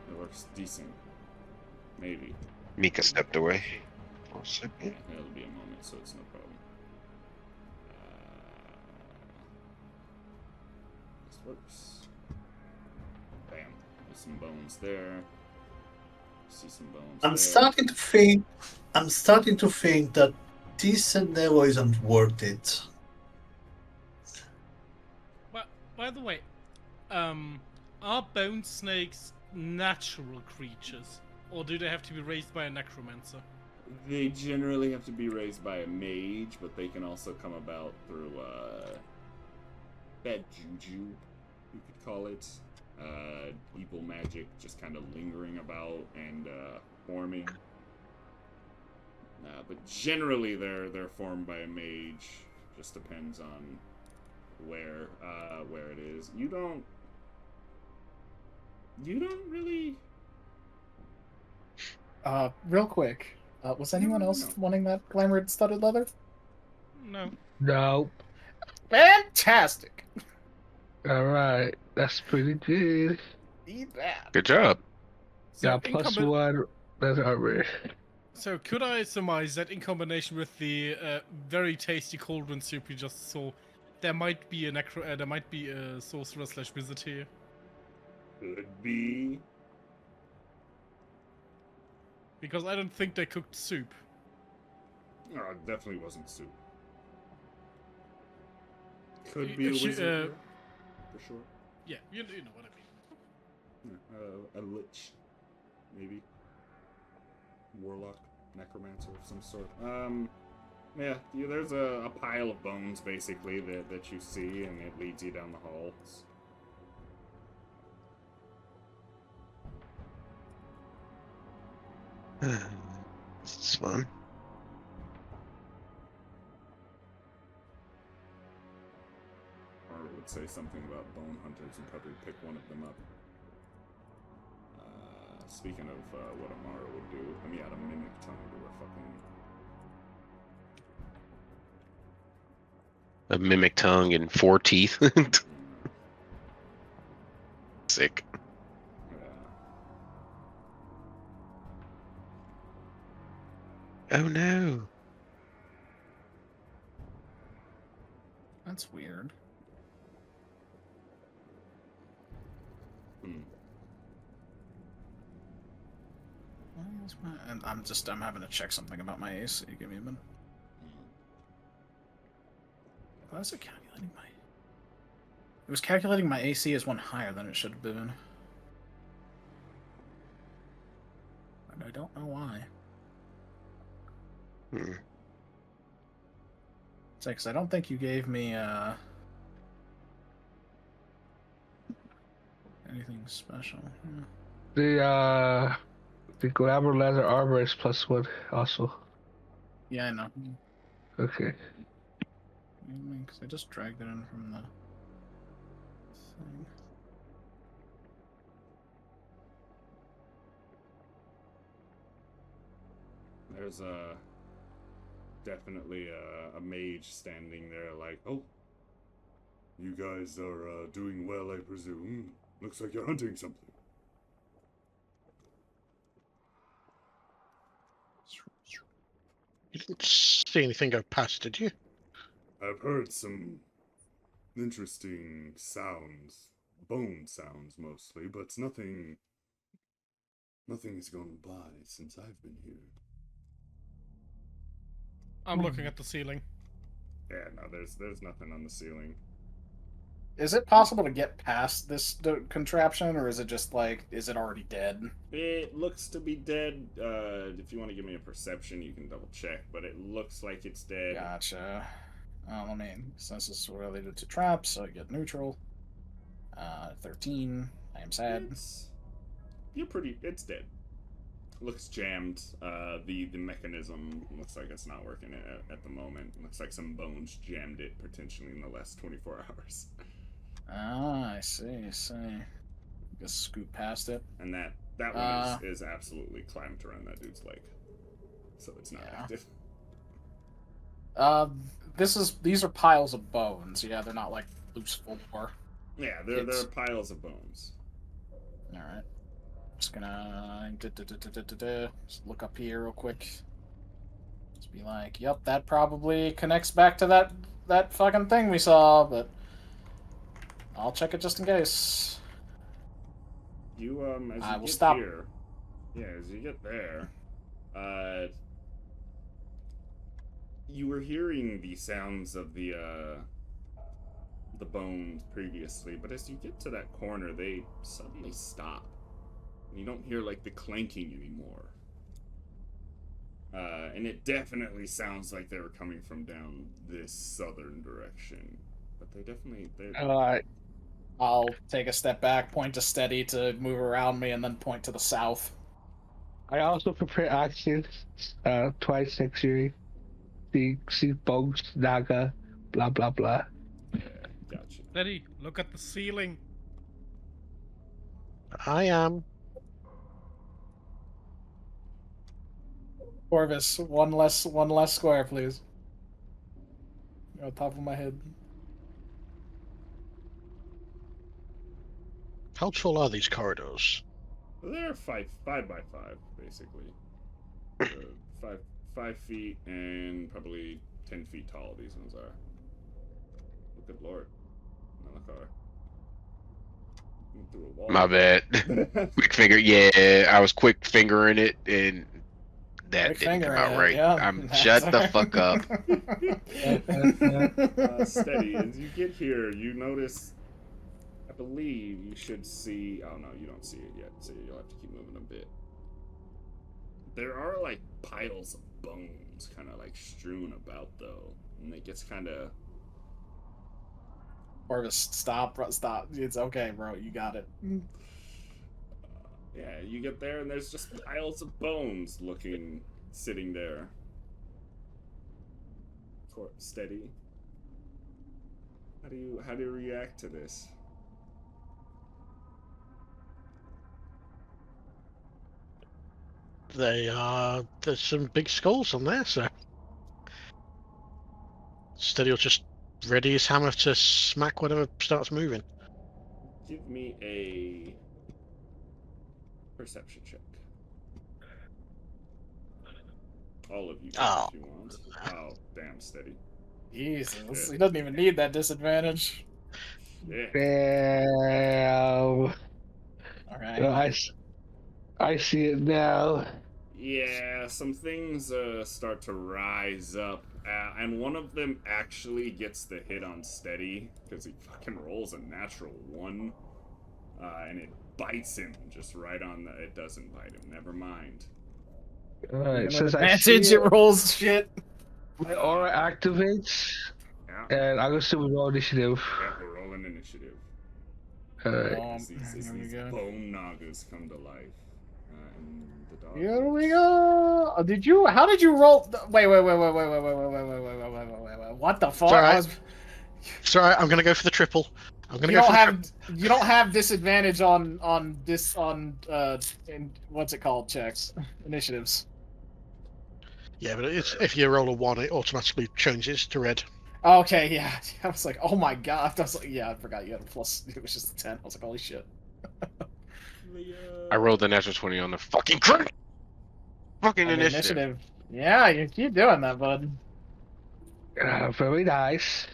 It works decent. Maybe. Mika stepped away for a Yeah, second. it'll be a moment, so it's no problem. This works. Bam. There's some bones there. See some bones. I'm there. starting to think that this endeavor isn't worth it. But by the way, are bone snakes natural creatures, or do they have to be raised by a necromancer? They generally have to be raised by a mage, but they can also come about through bad juju, you could call it. Evil magic just kind of lingering about and forming. But generally they're formed by a mage. Just depends on where it is. You don't really. Real quick, was anyone else wanting that glamored studded leather? No. No. Fantastic! Alright. That's pretty good. Need that. Good job. So Yeah, in +1 leather armor. So could I surmise that in combination with the very tasty cauldron soup we just saw, there might be a sorcerer / wizard here? Could be. Because I don't think they cooked soup. No, it definitely wasn't soup. Could Y- be a she- wizard here, for sure. Yeah, you know what I mean. A lich, maybe. Warlock, necromancer of some sort. There's a pile of bones basically that you see, and it leads you down the halls. This is fun. Or it would say something about bone hunters and probably pick one of them up. Speaking of what Amara would do, let me add a mimic tongue to her fucking. A mimic tongue and 4 teeth. Sick. Oh no. That's weird. I'm having to check something about my AC. Give me a minute. Why is it calculating my... It was calculating my AC as one higher than it should have been. And I don't know why. It's like, 'cause I don't think you gave me, anything special. The glamour leather armor is +1 also. Yeah, I know. Okay. Because I just dragged it in from the thing. There's definitely a mage standing there like, oh, You guys are doing well, I presume. Looks like you're hunting something. You didn't see anything go past, did you? I've heard some interesting sounds. Bone sounds mostly, but nothing has gone by since I've been here. I'm looking at the ceiling. yeah, no, there's nothing on the ceiling. Is it possible to get past this contraption, or is it just like, is it already dead? It looks to be dead. If you want to give me a perception, you can double check, but it looks like it's dead. Gotcha. Let me, since this is related to traps, so I get neutral. 13. I am sad. It's dead. Looks jammed. The mechanism looks like it's not working at the moment. Looks like some bones jammed it potentially in the last 24 hours. Ah, I see. Just scoot past it. And that one is absolutely clamped around that dude's leg. So it's not active. These are piles of bones. Yeah, they're not like loose floor. Yeah, they're piles of bones. Alright. Just gonna just look up here real quick. Just be like, yep, that probably connects back to that fucking thing we saw, but I'll check it just in case. You as I you will get stop. here, as you get there, you were hearing the sounds of the bones previously, but as you get to that corner, they suddenly stop. You don't hear like the clanking anymore. And it definitely sounds like they were coming from down this southern direction. But I'll take a step back, point to Steady to move around me, and then point to the south. I also prepare actions twice next year. See bones, naga, blah blah blah. Yeah, gotcha. Steady, look at the ceiling. I am. Corvus, one less square, please. On top of my head. How tall are these corridors? They're 5 by 5, basically. 5 feet and probably 10 feet tall. These ones are. Oh, good lord! Malachar. Through a wall. My bad. Quick finger. Yeah, I was quick fingering it, and that didn't come out right. Yeah. Shut the fuck up. Steady. As you get here, you notice. I believe you should see. Oh no, you don't see it yet. So you'll have to keep moving a bit. There are like piles of bones, kind of like strewn about though, and it gets kind of. Corvus, stop. It's okay, bro. You got it. Yeah, you get there and there's just piles of bones sitting there. Steady. How do you react to this? There's some big skulls on there, so Steady will just ready his hammer to smack whatever starts moving. Give me a perception check. All of you, if you want. Oh, damn, Steady. Jesus, he doesn't even need that disadvantage. Yeah. Damn. Alright. I see it now. Yeah, some things start to rise up, and one of them actually gets the hit on Steady, because he fucking rolls a natural 1, and it bites him just right on the... It doesn't bite him, never mind. Alright, since I see Advantage, it rolls shit. my aura activates, Yeah, and I'm gonna still roll initiative. we're rolling initiative. Alright. These Here we go. bone nagas come to life. And the dog. Here we go. Did you? How did you roll? Wait. What the fuck? Sorry. I was- Sorry, I'm gonna go for the triple. I'm gonna You go don't for the have triple. you don't have disadvantage on what's it called, checks, initiatives. Yeah, but if you roll a 1, it automatically changes to red. Okay, yeah. I was like, oh my god. I was like, yeah, I forgot you had a plus. It was just a 10. I was like, holy shit. I rolled the natural 20 on the fucking crit. Fucking On the initiative. Yeah, you keep doing that, bud. Very nice.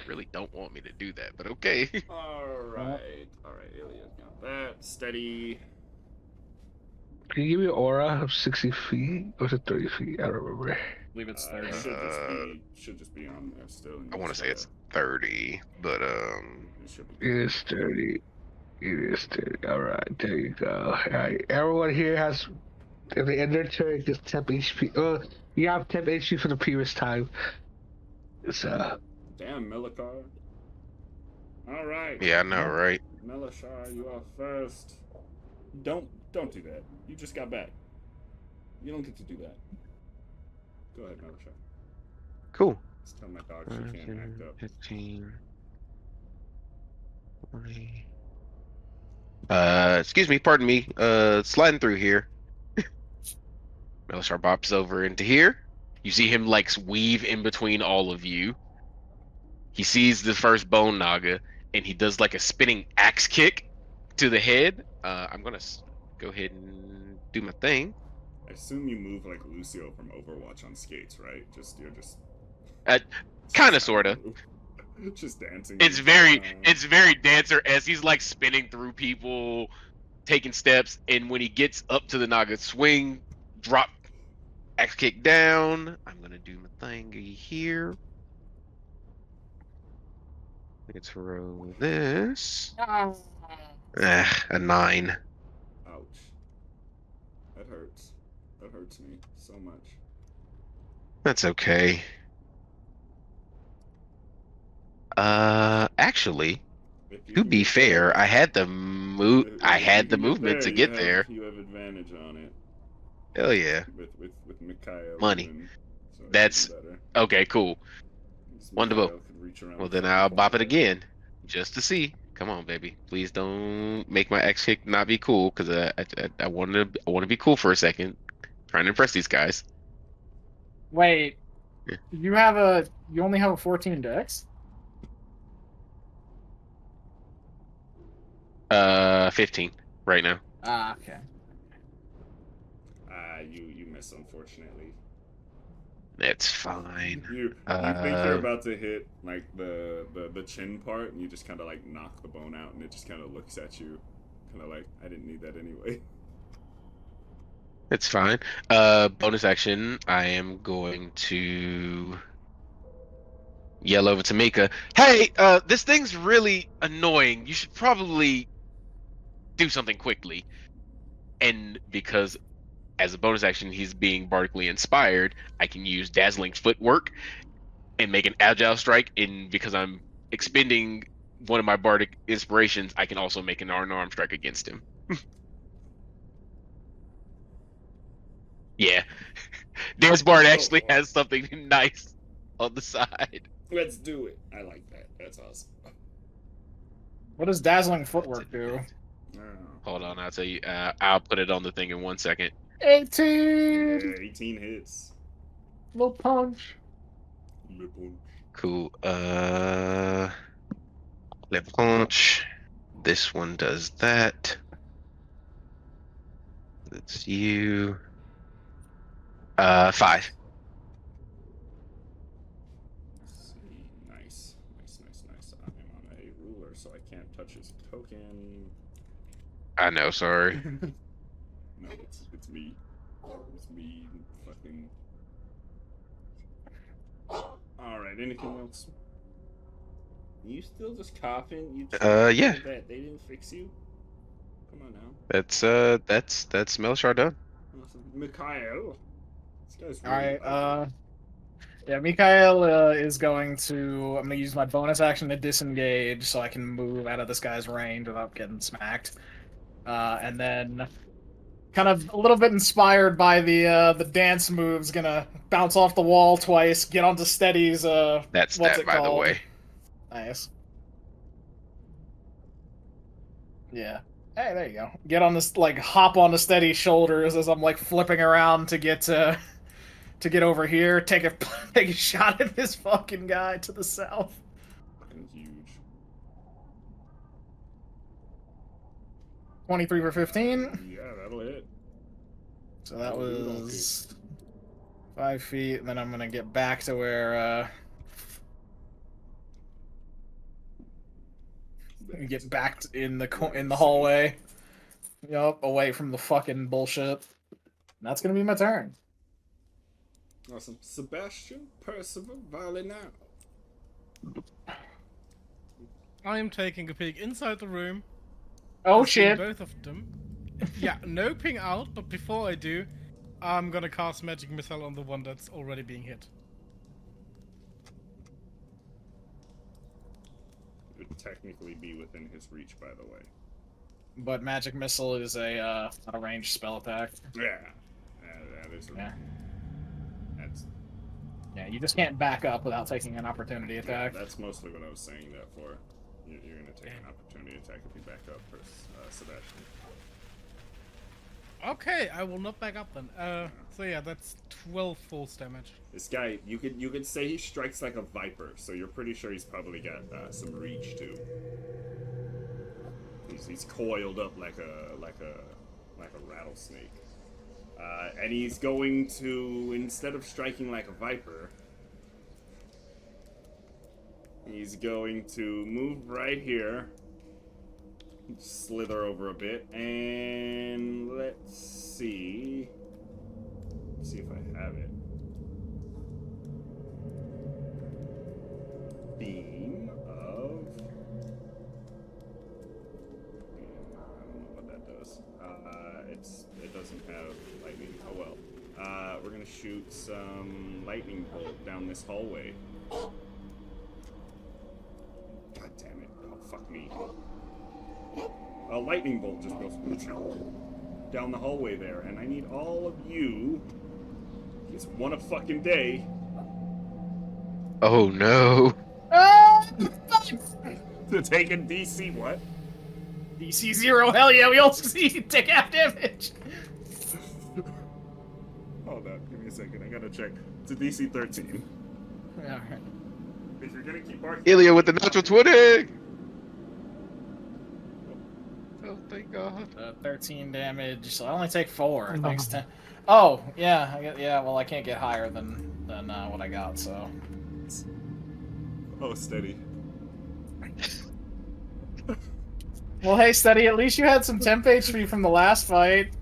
Really don't want me to do that, but okay. Alright, Ilia's got that. Steady. Can you give me an aura of 60 feet? Or is it 30 feet? I don't remember. I believe it's 30. Should just be on there still. I want to say it's 30, but It should be. It is 30. It is 30. Alright, there you go. Alright, everyone here has, if they end their turn, just temp HP. Oh, you have temp HP for the previous time. So, Damn, Melikar. Alright. yeah, I know, right? Melishar, you are first. Don't do that. You just got back. You don't get to do that. Go ahead, Melishar. Cool. Just tell my dog she can't act up. 15. 20. Excuse me, pardon me. Sliding through here. Melishar bops over into here. You see him like weave in between all of you. He sees the first bone naga, and he does like a spinning axe kick to the head. I'm gonna go ahead and do my thing. I assume you move like Lucio from Overwatch on skates, right? You're just. Kinda, sorta. Just dancing. It's very dancer as he's like spinning through people, taking steps, and when he gets up to the naga, swing, drop, axe kick down. I'm gonna do my thingy here. Let's roll this. A 9. Ouch. That hurts. That hurts me so much. That's okay. Actually, to be fair, I had the movement to get there. You have advantage on it. Hell yeah. With Mikhail. Money. Even, so That's better. okay. Cool. Wonderful. Mikhail could reach around Well, with then that I'll bop it corner. again, just to see. Come on, baby. Please don't make my X kick not be cool, because I want to be cool for a second. Trying to impress these guys. Wait. Yeah. You only have a 14 dex? 15 right now. Ah, okay. You miss, unfortunately. That's fine. You think you're about to hit like the chin part, and you just kind of like knock the bone out, and it just kind of looks at you, kind of like, I didn't need that anyway. It's fine. Bonus action. I am going to yell over to Mika. Hey, this thing's really annoying. You should probably do something quickly. And because as a bonus action he's being bardically inspired, I can use dazzling footwork and make an agile strike. And because I'm expending one of my bardic inspirations, I can also make an unarmed strike against him. Yeah. Dance Bard actually has something nice on the side. Let's do it. I like that. That's awesome. What does dazzling footwork do? Hold on, I'll tell you. I'll put it on the thing in 1 second. 18! Yeah, 18 hits. Little punch. Lip punch. Cool. Lip punch. This one does that. That's you. 5. Let's see. Nice. I am on a ruler, so I can't touch his token. I know, sorry. No, it's me. It's me. Fucking. Alright, anything else? You still just coughing? Yeah. That they didn't fix you? Come on now. That's Melishar done. Awesome. Mikhail. This guy's Alright, really yeah, Mikhail is going to... I'm going to use my bonus action to disengage so I can move out of this guy's range without getting smacked. And then kind of a little bit inspired by the dance moves, gonna bounce off the wall twice, get onto Steady's That's what's that, it by the called? way. Nice. Yeah. Hey, there you go. Get on this, like, hop on the Steady's shoulders as I'm like flipping around to get over here. Take a take a shot at this fucking guy to the south. Fucking huge. 23 for 15. Yeah, that'll hit. So that Oh, dude, okay. was 5 feet, and then I'm gonna get back to where get back in the hallway. Yup, away from the fucking bullshit. And that's gonna be my turn. Awesome. Sebastian, Percival, Valley now. I am taking a peek inside the room. Oh seeing shit! Both of them. Yeah, no ping out, but before I do, I'm gonna cast Magic Missile on the one that's already being hit. It would technically be within his reach, by the way. But Magic Missile is not a ranged spell attack. Yeah. That is. Yeah. That's. Yeah, you just can't back up without taking an opportunity Yeah, attack. that's mostly what I was saying that for. You're gonna take an opportunity attack if you back up for Sebastian. Okay, I will not back up then. So yeah, that's 12 force damage. This guy, you could say he strikes like a viper, so you're pretty sure he's probably got some reach too. He's coiled up like a rattlesnake, and he's going to, instead of striking like a viper, he's going to move right here, slither over a bit, and let's see if I have it. Beam of... I don't know what that does. It doesn't have lightning. Oh well. We're gonna shoot some lightning bolt down this hallway. God damn it. Oh, fuck me. A lightning bolt just goes down the hallway there, and I need all of you. It's one a fucking day. Oh no. To take a DC what? DC 0, hell yeah, we also see you take half damage. Hold on, give me a second. I gotta check. It's a DC 13. Alright. If you're gonna keep arguing. Ilya with the natural 20! Oh, thank God. 13 damage, so I only take 4. Thanks to... Oh, yeah, well, I can't get higher than what I got, so... Oh, steady. Well, hey, Steady, at least you had some temp HP from the last fight.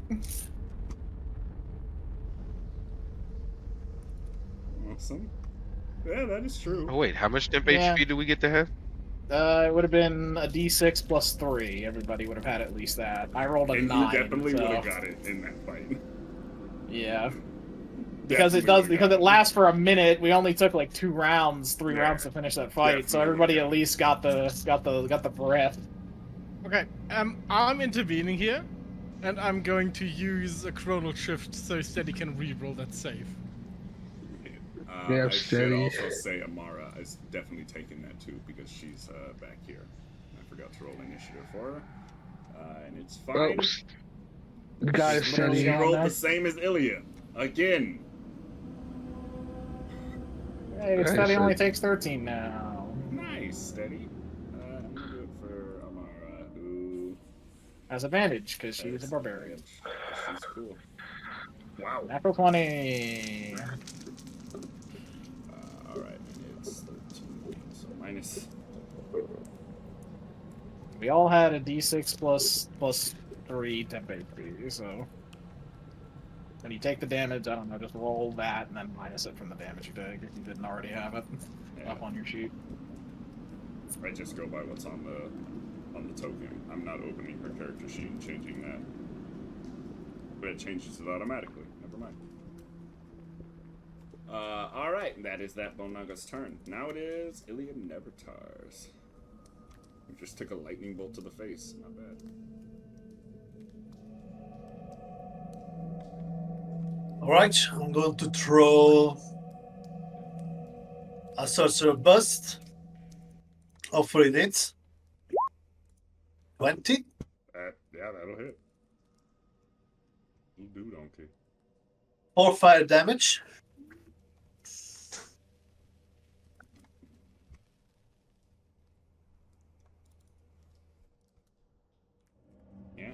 Awesome. Yeah, that is true. Oh wait, how much temp Yeah. HP do we get to have? It would have been a D6 plus 3. Everybody would have had at least that. I rolled a And 9. you definitely so... would have got it in that fight. Yeah. Because it lasts for a minute. We only took like 2 rounds, 3 rounds to finish that fight, so everybody at least got the breath. Okay, I'm intervening here, and I'm going to use a chronal shift so Steady can reroll that save. Yeah, I should steady. also say Amara is definitely taking that too because she's back here. I forgot to roll initiative for her, and it's fine. Oops. Got it, She Steady. rolled the same as Ilya again. Hey, Nice, Steady only sir. takes 13 now. Nice, steady. I'm gonna do it for Amara, who Has advantage, because she's a has barbarian. advantage. She's cool. Wow. Natural 20. Alright, it's 13, so minus. We all had a D6 plus 3 temp HP, so... When you take the damage, I don't know, just roll that and then minus it from the damage you take if you didn't already have it up on your sheet. I just go by what's on the token. I'm not opening her character sheet and changing that. But it changes it automatically. Never mind. Alright, that is that Bonaga's turn. Now it is Ilya Nevertar's. We just took a lightning bolt to the face. Not bad. Alright, I'm going to throw a sorcerer bust. Hopefully it hits. 20. Yeah, that'll hit. You do, donkey. 4 fire damage. Yeah.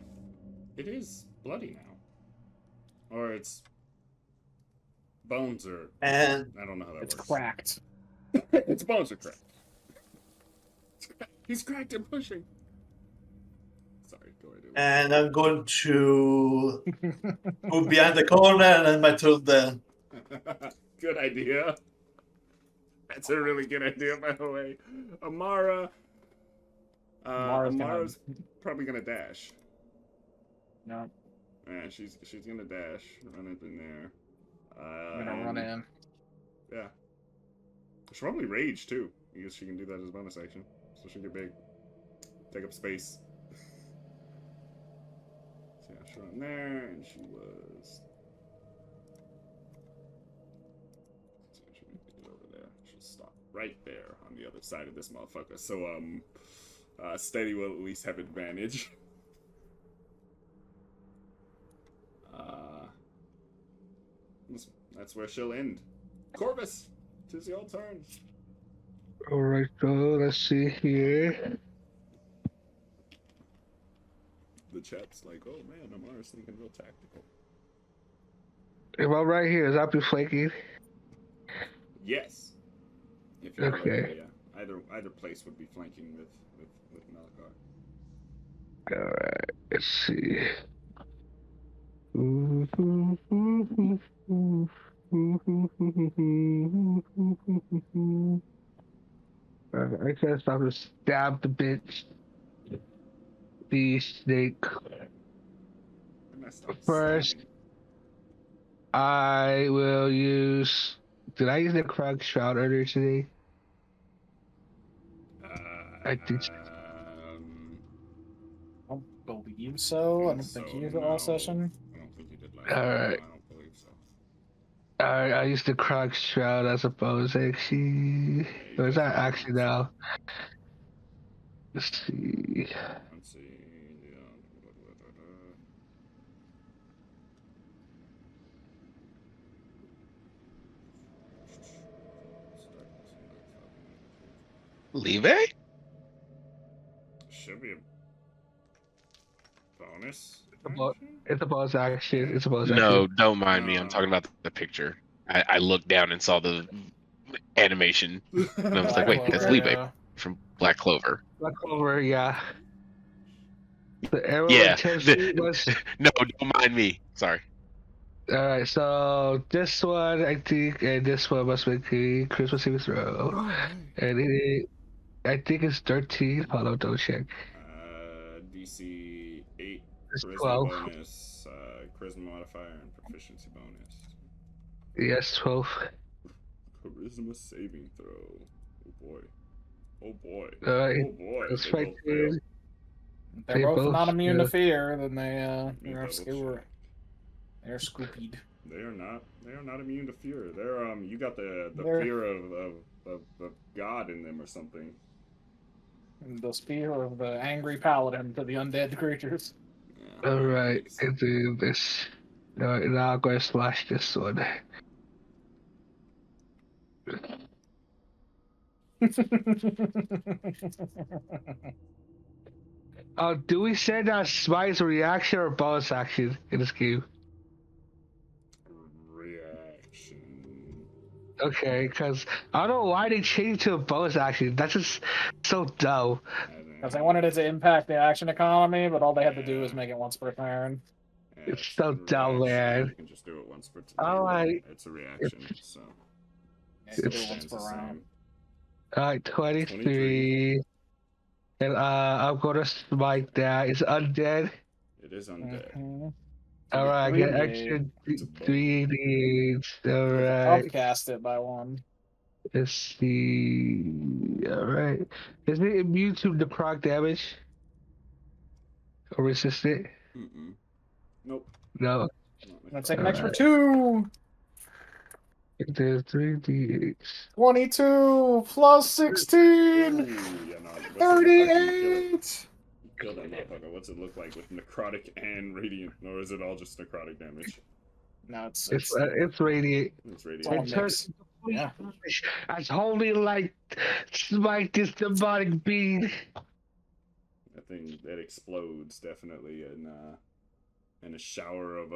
It is bloody now. Or it's bones are. And I don't know how that It's works. cracked. Its bones are cracked. He's cracked and pushing. Sorry, go ahead. and I'm going to move behind the corner and then my turn there. Good idea. That's a really good idea, by the way. Amara's probably gonna dash. No, Yeah, she's gonna dash, run up in there. I'm gonna run in. Yeah. She'll probably rage too, because she can do that as a bonus action. So she'll get big, take up space. So yeah, she'll run there, and she was. So she can get over there. She'll stop right there on the other side of this motherfucker. So Steady will at least have advantage. That's where she'll end. Corvus, 'tis your turn. Alright, so let's see here. The chat's like, oh man, Amara's thinking real tactical. If I'm right here, is that be flanking? Yes. If you're Okay. right, yeah. Either place would be flanking with Malakar. Alright, let's see. I guess I'll just stab the bitch. The snake. And I start First, stabbing. I will use. Did I use the Krug Shroud earlier today? I did. I don't believe so. I don't think So, you used it all no. session. I don't think you did last All time. right. I don't believe so. Alright, I used the Krug Shroud as a bonus action. Or is that actually now? Let's see. Let's see. Live? Should be a bonus. It's a bonus action. It's a bonus No, action. don't mind me. I'm talking about the picture. I looked down and saw the animation, and I was like, wait, that's Live from Black Clover. Black Clover, yeah. The arrow Yeah. intensity was. No, don't mind me. Sorry. Alright, so this one, I think, and this one must make a Christmas saving throw. And I think it's 13. Hold on, don't check. DC 8 It's charisma 12. bonus, charisma modifier, and proficiency bonus. Yes, 12. Charisma saving throw. Oh boy. Oh boy. Alright, Oh boy. that's They right. both fail. They're They both both not immune to fail. fear, then Let me they're double skewer. check. They're scoopied. They are not immune to fear. They're you got the They're- fear of God in them or something. And the spear of the angry paladin to the undead creatures. Yeah, Alright, makes sense. and do this. No, now I'm going to slash this one. Do we say that smite is a reaction or bonus action in this game? Reaction. Okay, because I don't know why they changed it to a bonus action. That's just so dumb. Because they wanted it to impact the action economy, but all they had to do was make it once per turn. Yeah, It's so dumb, reaction. man. You can just do it once per turn. Alright. It's a reaction, so. They had to do Still it once per stands the round. same. Alright, 23. And I'm gonna smite that. It's undead. It is undead. Mhm. Alright, I get 3d8. extra It's a bonus. 3d8. I'll Alright, cast it by one. let's see. Alright. Is it immune to necrotic damage? Or resist it? Mm-mm. Nope. No. I'm gonna take an extra 2. There's 3d8. 22 plus 16. Ooh, yeah, no. What's it look like when you kill it? 38. You kill that motherfucker. What's it look like with necrotic and radiant, or is it all just necrotic damage? No, it's It's radiant. It's all radiant. It mixed. turns Yeah. as holy light smite this demonic being. That thing that explodes definitely in a shower of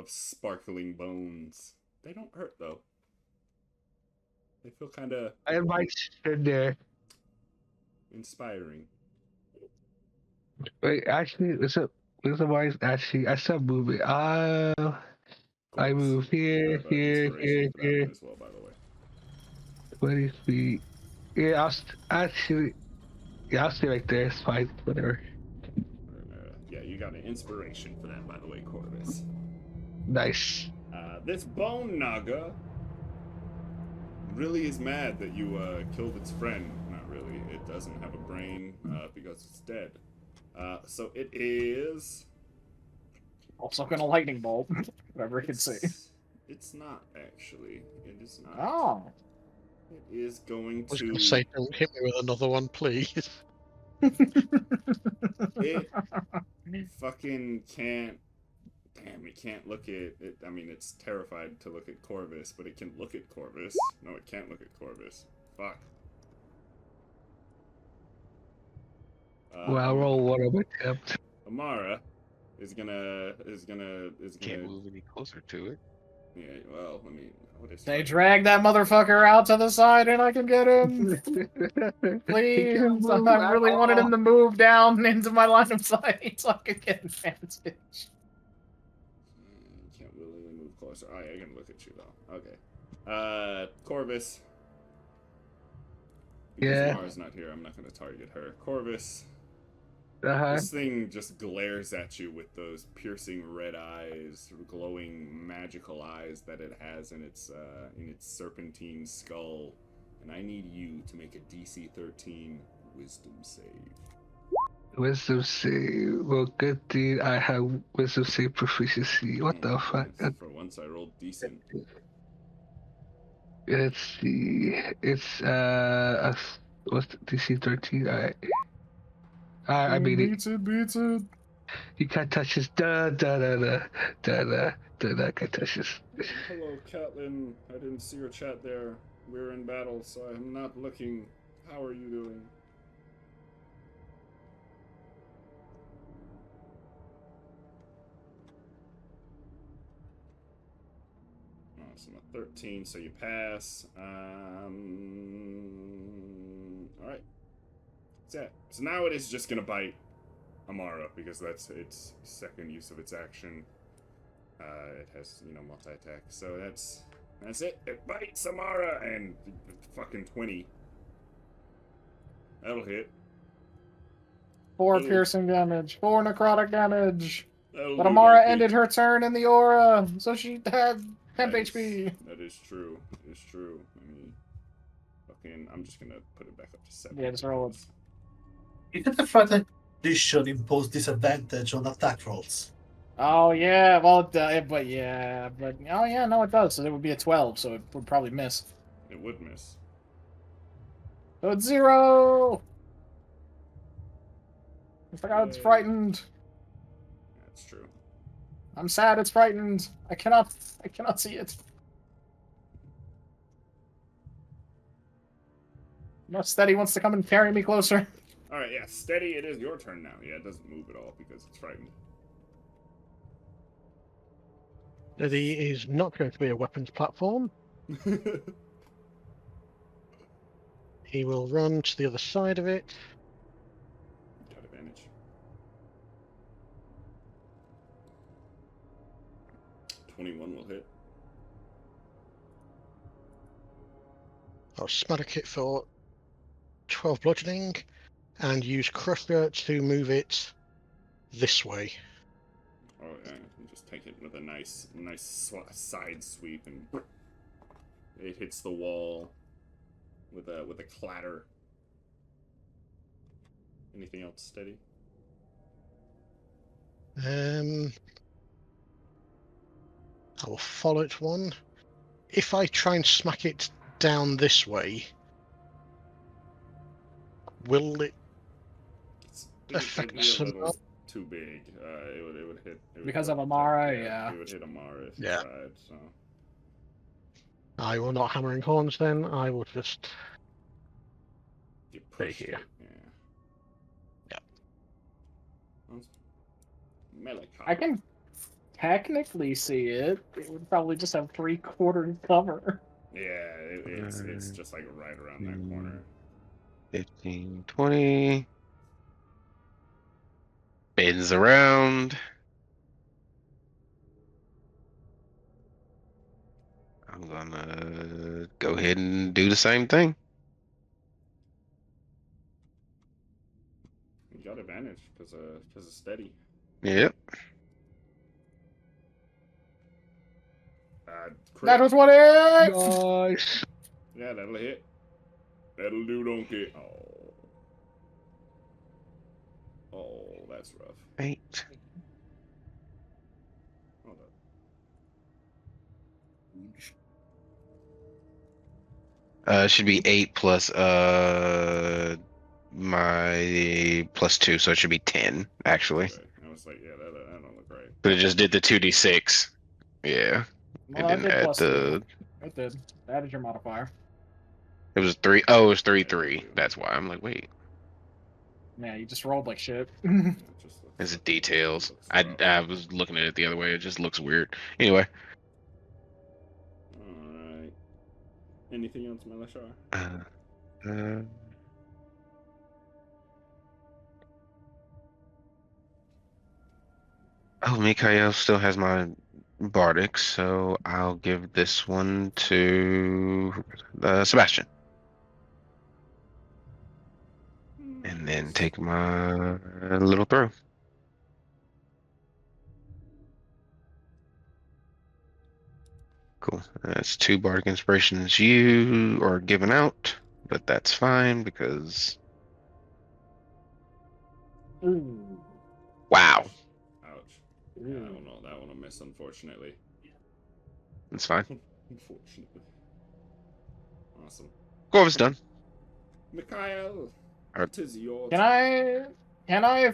sparkling bones. They don't hurt though. They feel kind of I might sit there. inspiring. Wait, actually, it's a wise. Actually, I still move it. I Course. move You here, have, here, inspiration here, for that here. one as well, by the way. 20 feet. Yeah, actually. Yeah, I'll stay right there. It's fine. Whatever. Yeah, you got an inspiration for that, by the way, Corvus. Nice. This bone naga really is mad that you killed its friend. Not really. It doesn't have a brain because it's dead. So it is. Also gonna lightning bolt. Whatever it can see. It's not actually. It is not. Oh. It is going I was to. going to say, don't hit me with another one, please. It fucking can't. Damn, it can't look at it. I mean, it's terrified to look at Corvus, but it can look at Corvus. No, it can't look at Corvus. Fuck. Well, I'll roll one of attempt. Amara is gonna Can't move any closer to it. Yeah, well, I mean, what is They drag that motherfucker out to the side and I can get him. Please. I really wanted him to move down into my line of sight so I could get advantage. Can't really move closer. Oh, yeah, I can look at you though. Okay. Corvus. Because Yeah. Amara's not here, I'm not gonna target her. Corvus. Uh-huh. This thing just glares at you with those piercing red eyes, glowing magical eyes that it has in its serpentine skull. And I need you to make a DC 13 Wisdom save. Wisdom save. Well, good thing I have wisdom save proficiency. What the fuck? For once, I rolled decent. Let's see. It's what's the DC 13? I mean it. Beats it. You can't touch this. Da da da da da da da da. Can't touch this. Hello, Catelyn. I didn't see your chat there. We're in battle, so I'm not looking. How are you doing? Awesome, a 13, so you pass. Alright. So now it is just gonna bite Amara, because that's its second use of its action. It has, multi-attack, so that's it. It bites Amara, and fucking 20. That'll hit. 4 Ooh. piercing damage, 4 necrotic damage. That'll But do Amara that ended bitch. her turn in the aura, so she had 10 Nice. HP. That is true. It's true. I mean, I'm just gonna put it back up to 7. Yeah, just roll it. Didn't the third edition impose disadvantage on attack rolls? Oh yeah, well, oh yeah, no, it does. So it would be a 12, so it would probably miss. It would miss. So it's 0. I forgot it's Yay. frightened. That's true. I'm sad it's frightened. I cannot see it. No, Steady wants to come and carry me closer. Alright, yeah, steady. It is your turn now. Yeah, it doesn't move at all because it's frightened. Steady is not going to be a weapons platform. He will run to the other side of it. Got advantage. 21 will hit. I'll smack it for 12 bludgeoning and use Crusher to move it this way. Oh yeah, you just take it with a nice side sweep, and it hits the wall with a clatter. Anything else, Steady? I will follow it one. If I try and smack it down this way, will it It'd affect be a some? little too big. It would hit. It would Because hit of Amara, It yeah. would hit Amara if Yeah. it tried. So. I will not hammering horns then. I will just You stay pushed here. it, yeah. Melee I can technically see it. It would probably just have 3/4 cover. Yeah, it's just like right around that corner. 15, 20. Bends around. I'm gonna go ahead and do the same thing. You got advantage because of steady. Yep. Crit. That was what it. Nice. Yeah, that'll hit. That'll do, donkey. Oh, that's rough. 8. Hold up. Should be 8 plus my plus 2, so it should be 10 actually. Okay. I was like, yeah, that don't look right. But it just did the 2d6. Yeah. Well, And then add the. It did. That is your modifier. It was 3. Oh, it was 3-3. That's why I'm like, wait. Yeah, you just rolled like shit. It just looks It's rough. details. Looks I rough. was looking at it the other way. It just looks weird. Anyway. Alright. Anything else, Melishar? Oh, Mikhail still has my Bardic, so I'll give this one to Sebastian. And then take my little throw. Cool. That's 2 Bardic Inspirations you are given out, but that's fine because. Ooh. Wow. Ouch. Yeah, I don't know. That one I miss, unfortunately. That's fine. Unfortunately. Awesome. Corvus done. Mikhail, Or- it is your Can I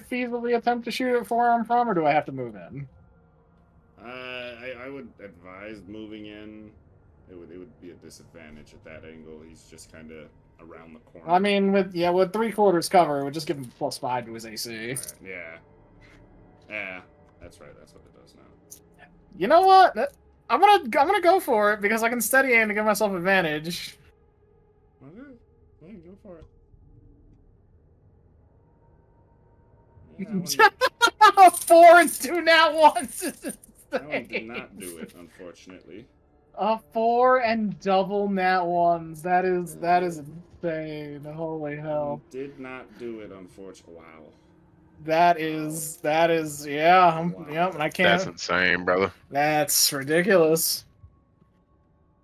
feasibly attempt to shoot it where I'm from, or do I have to move in? I would advise moving in. It would be a disadvantage at that angle. He's just kind of around the corner. I mean, with 3/4 cover, it would just give him +5 to his AC. Right, yeah. Yeah, that's right. That's what it does now. You know what? I'm gonna go for it because I can steady aim to give myself advantage. Okay. Yeah, go for it. Yeah, that one, 4 and 2 nat ones. that one did not do it, unfortunately. A 4 and double nat ones. That is insane. Holy hell. Did not do it, unfortunately. Wow. That is yeah. Wow. Yep, and I can't. That's insane, brother. That's ridiculous.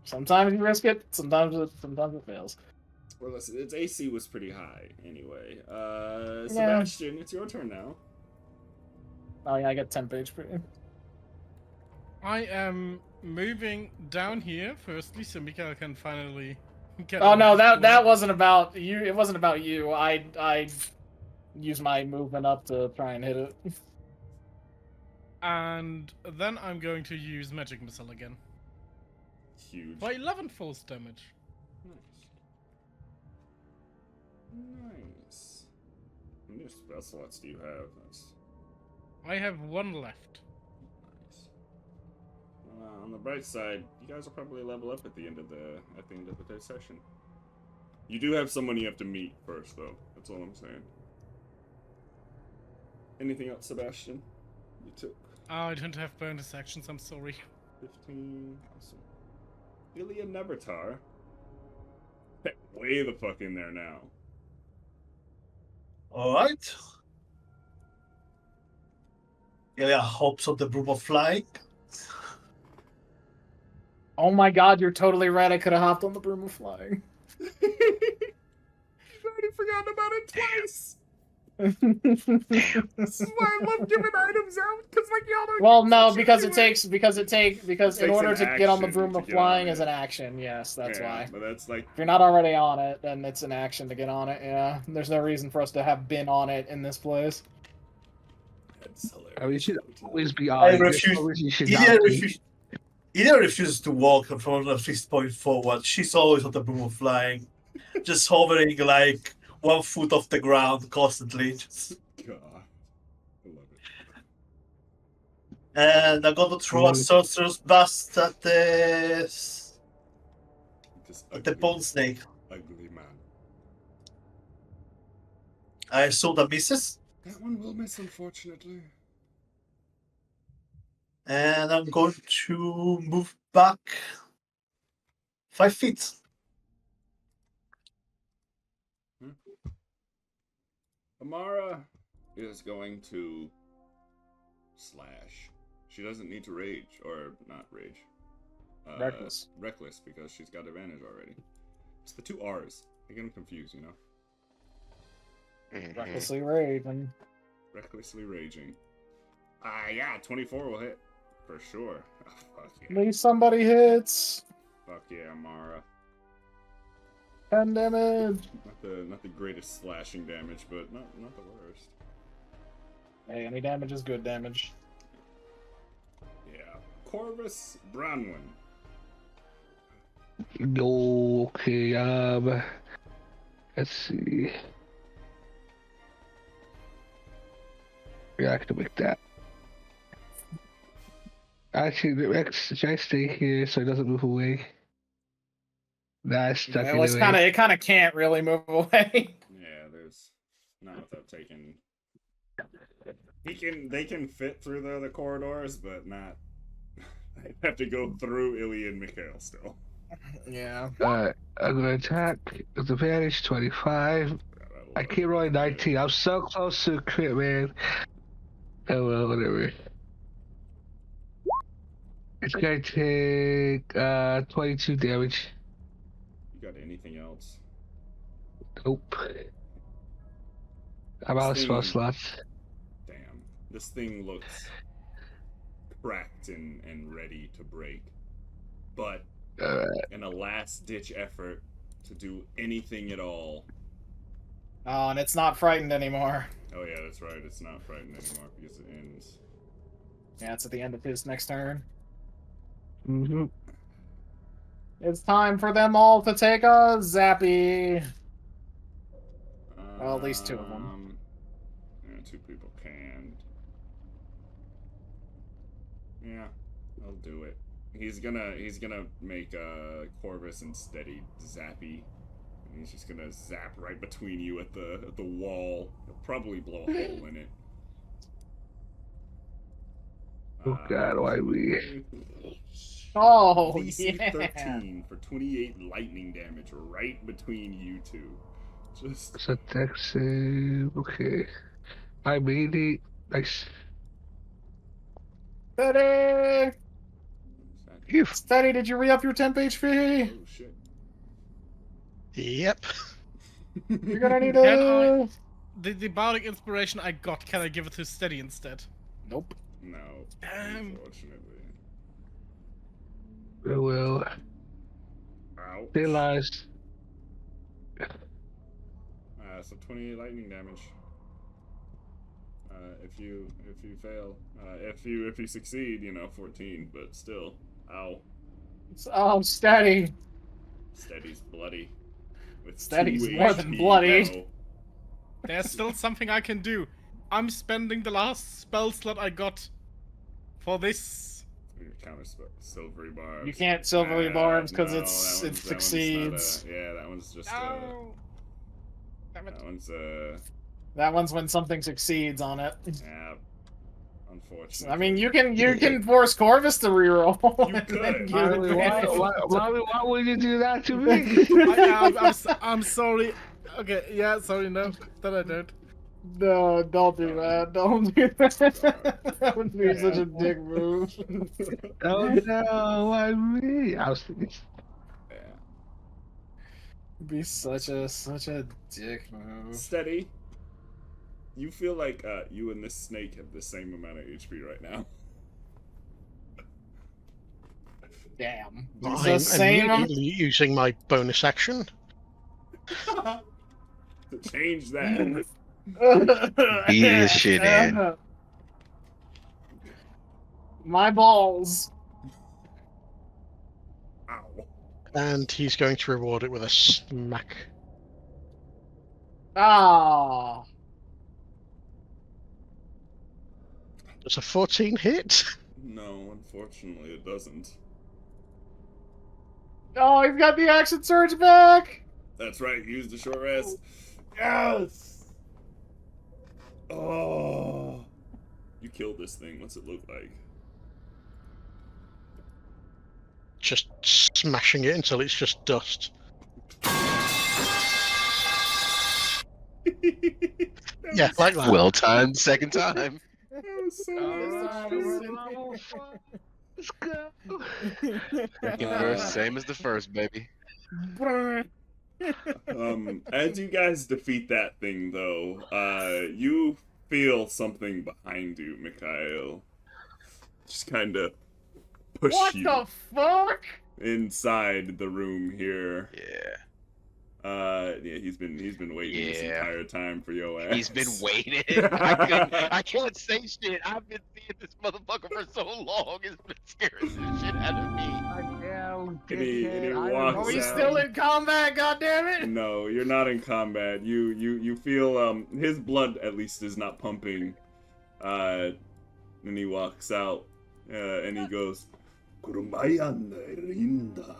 Sometimes you risk it. Sometimes it fails. Well, listen, its AC was pretty high anyway. Sebastian, it's your turn now. Oh yeah, I get 10 page per. I am moving down here firstly, so Mikael can finally get. Oh on no, his that floor. wasn't about you. It wasn't about you. I used my movement up to try and hit it. And then I'm going to use Magic Missile again. Huge. For 11 force damage. Nice. How many spell slots do you have? That's I have 1 left. nice. On the bright side, you guys will probably level up at the end of the third session. You do have someone you have to meet first, though. That's all I'm saying. Anything else, Sebastian? You took I don't have bonus actions, I'm sorry. 15. Awesome. Ilya Nebertar. Way the fuck in there now. Alright. Ilya hops on the broom of flying. Oh my god, you're totally right. I could have hopped on the broom of flying. I've already forgotten about it twice. This is why I love giving items out, because like y'all don't. Well, no, shit because anyway. because in takes order an to get on the action broom to of get on flying it. is an action. Yes, that's Yeah, why. But that's like If you're not already on it, then it's an action to get on it. Yeah, there's no reason for us to have been on it in this place. That's hilarious. I mean, you should always be I on. There's refuse. no reason you should Ilya, not be. Ilya refuses to walk from a fixed point forward. She's always on the broom of flying, just hovering like 1 foot off the ground constantly. God, I love it. And I'm gonna throw a sorcerer's blast at This the ugly, bone snake. ugly man. I assume that misses, That one will miss, unfortunately. and I'm going to move back 5 feet. Amara is going to slash. She doesn't need to rage, or not rage. Reckless. Reckless, because she's got advantage already. It's the 2 R's. I get them confused, you know? Recklessly raging. Recklessly raging. Yeah, 24 will hit. For sure. Oh, fuck At yeah. least somebody hits. Fuck yeah, Amara. 10 damage. Not the greatest slashing damage, but not the worst. Hey, any damage is good damage. Yeah. Corvus Bronwyn. Okay, let's see. Yeah, I can make that. Actually, should I stay here so it doesn't move away? Nah, it's stuck Well, it's anyway. it kind of can't really move away. Yeah, there's not without taking. They can fit through the other corridors, but not. They have to go through Ilya and Mikhail still. Yeah. I'm gonna attack with advantage 25. I keep rolling 19. I'm so close to a crit, man. Oh well, whatever. It's gonna take 22 damage. You got anything else? Nope. I'm out of spell slots. Damn. This thing looks cracked and ready to break. But in a last ditch effort to do anything at all. Oh, and it's not frightened anymore. Oh yeah, that's right. It's not frightened anymore because it ends. Yeah, it's at the end of his next turn. Mm-hmm. It's time for them all to take a zappy. Well, at least 2 of them. Yeah, 2 people can. Yeah, I'll do it. He's gonna make Corvus and Steady zappy. And he's just gonna zap right between you at the wall. He'll probably blow a hole in it. Oh god, why we? Oh, DC yeah. 13 for 28 lightning damage right between you 2. Just It's a deck save. Okay. I made it. Nice. Steady! Phew. Steady, did you re-up your temp HP? oh shit. Yep. You're gonna need Can a... The bardic inspiration I got, can I give it to Steady instead? Nope. No, Damn. unfortunately. Oh well. Ouch. They lies. So 28 lightning damage. If you fail, if you succeed, 14, but still, ow. Oh, Steady. Steady's bloody. With Steady's 2 more than HP bloody. now. There's still something I can do. I'm spending the last spell slot I got for this. Your counter spell, silvery barbs. You can't silvery barbs because no, it that one's not succeeds. yeah, that one's just. Oh. Damn it. That one's That one's when something succeeds on it. yeah. Unfortunately. I mean, you can force Corvus to reroll. You could. And then give Mommy, advantage. why would you do that to me? I'm sorry. Okay, yeah, sorry, no, that I don't. No, don't do that. Don't do that. That would be such a dick move. Oh no, why me? I was thinking. Yeah. It'd be such a dick move. Steady. You feel like you and this snake have the same amount of HP right now. Damn. I'm It's the same. immediately using my bonus action. To change that. Beat his shit in. My balls. Ow. And he's going to reward it with a smack. Ah. Does a 14 hit? No, unfortunately it doesn't. Oh, he's got the action surge back. That's right, use the short rest. Yes! Oh. You killed this thing. What's it look like? Just smashing it until it's just dust. Yeah, like that. Well timed second time. That was so Let's go. Second verse, same as the first, baby. As you guys defeat that thing, though, you feel something behind you, Mikhail. Just kind of push What you the fuck? inside the room here. Yeah. Yeah, he's been waiting this Yeah. entire time for your ass. He's been waiting. I can't say shit. I've been seeing this motherfucker for so long. It's been scaring the shit out of me. Goddamn, And he dickhead, I walks don't Are we out. still in combat? God damn it! No, you're not in combat. You feel his blood at least is not pumping. And he walks out and he goes, "Kurumbaya Rinda."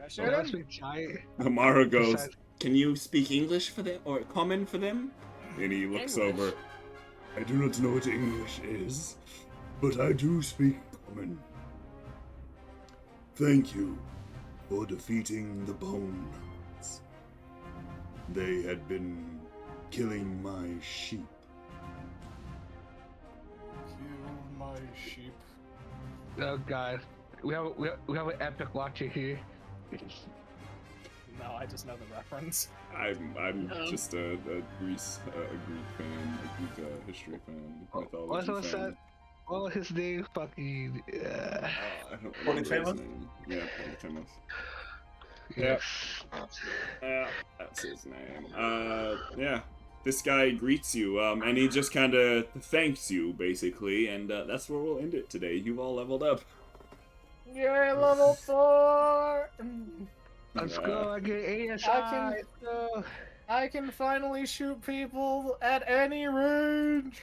Shoot That's him? been giant. Amara goes, Besides- "Can you speak English for them or common for them?" And he looks English. over. "I do not know what English is, but I do speak common. Thank you for defeating the Bones. They had been killing my sheep." Kill my sheep. Oh god, we have an epic watcher here. No, I just know the reference. I'm just a Greek fan, a Greek history fan, mythology What's fan. that? What was his name? Fucking. I don't remember his Polyphemus? name. Yeah, Polyphemus. Yes. That's his name. Yeah. This guy greets you, and he just kind of thanks you, basically, and that's where we'll end it today. You've all leveled up. You're level 4. Let's go. I get ASI. I I can finally shoot people at any range.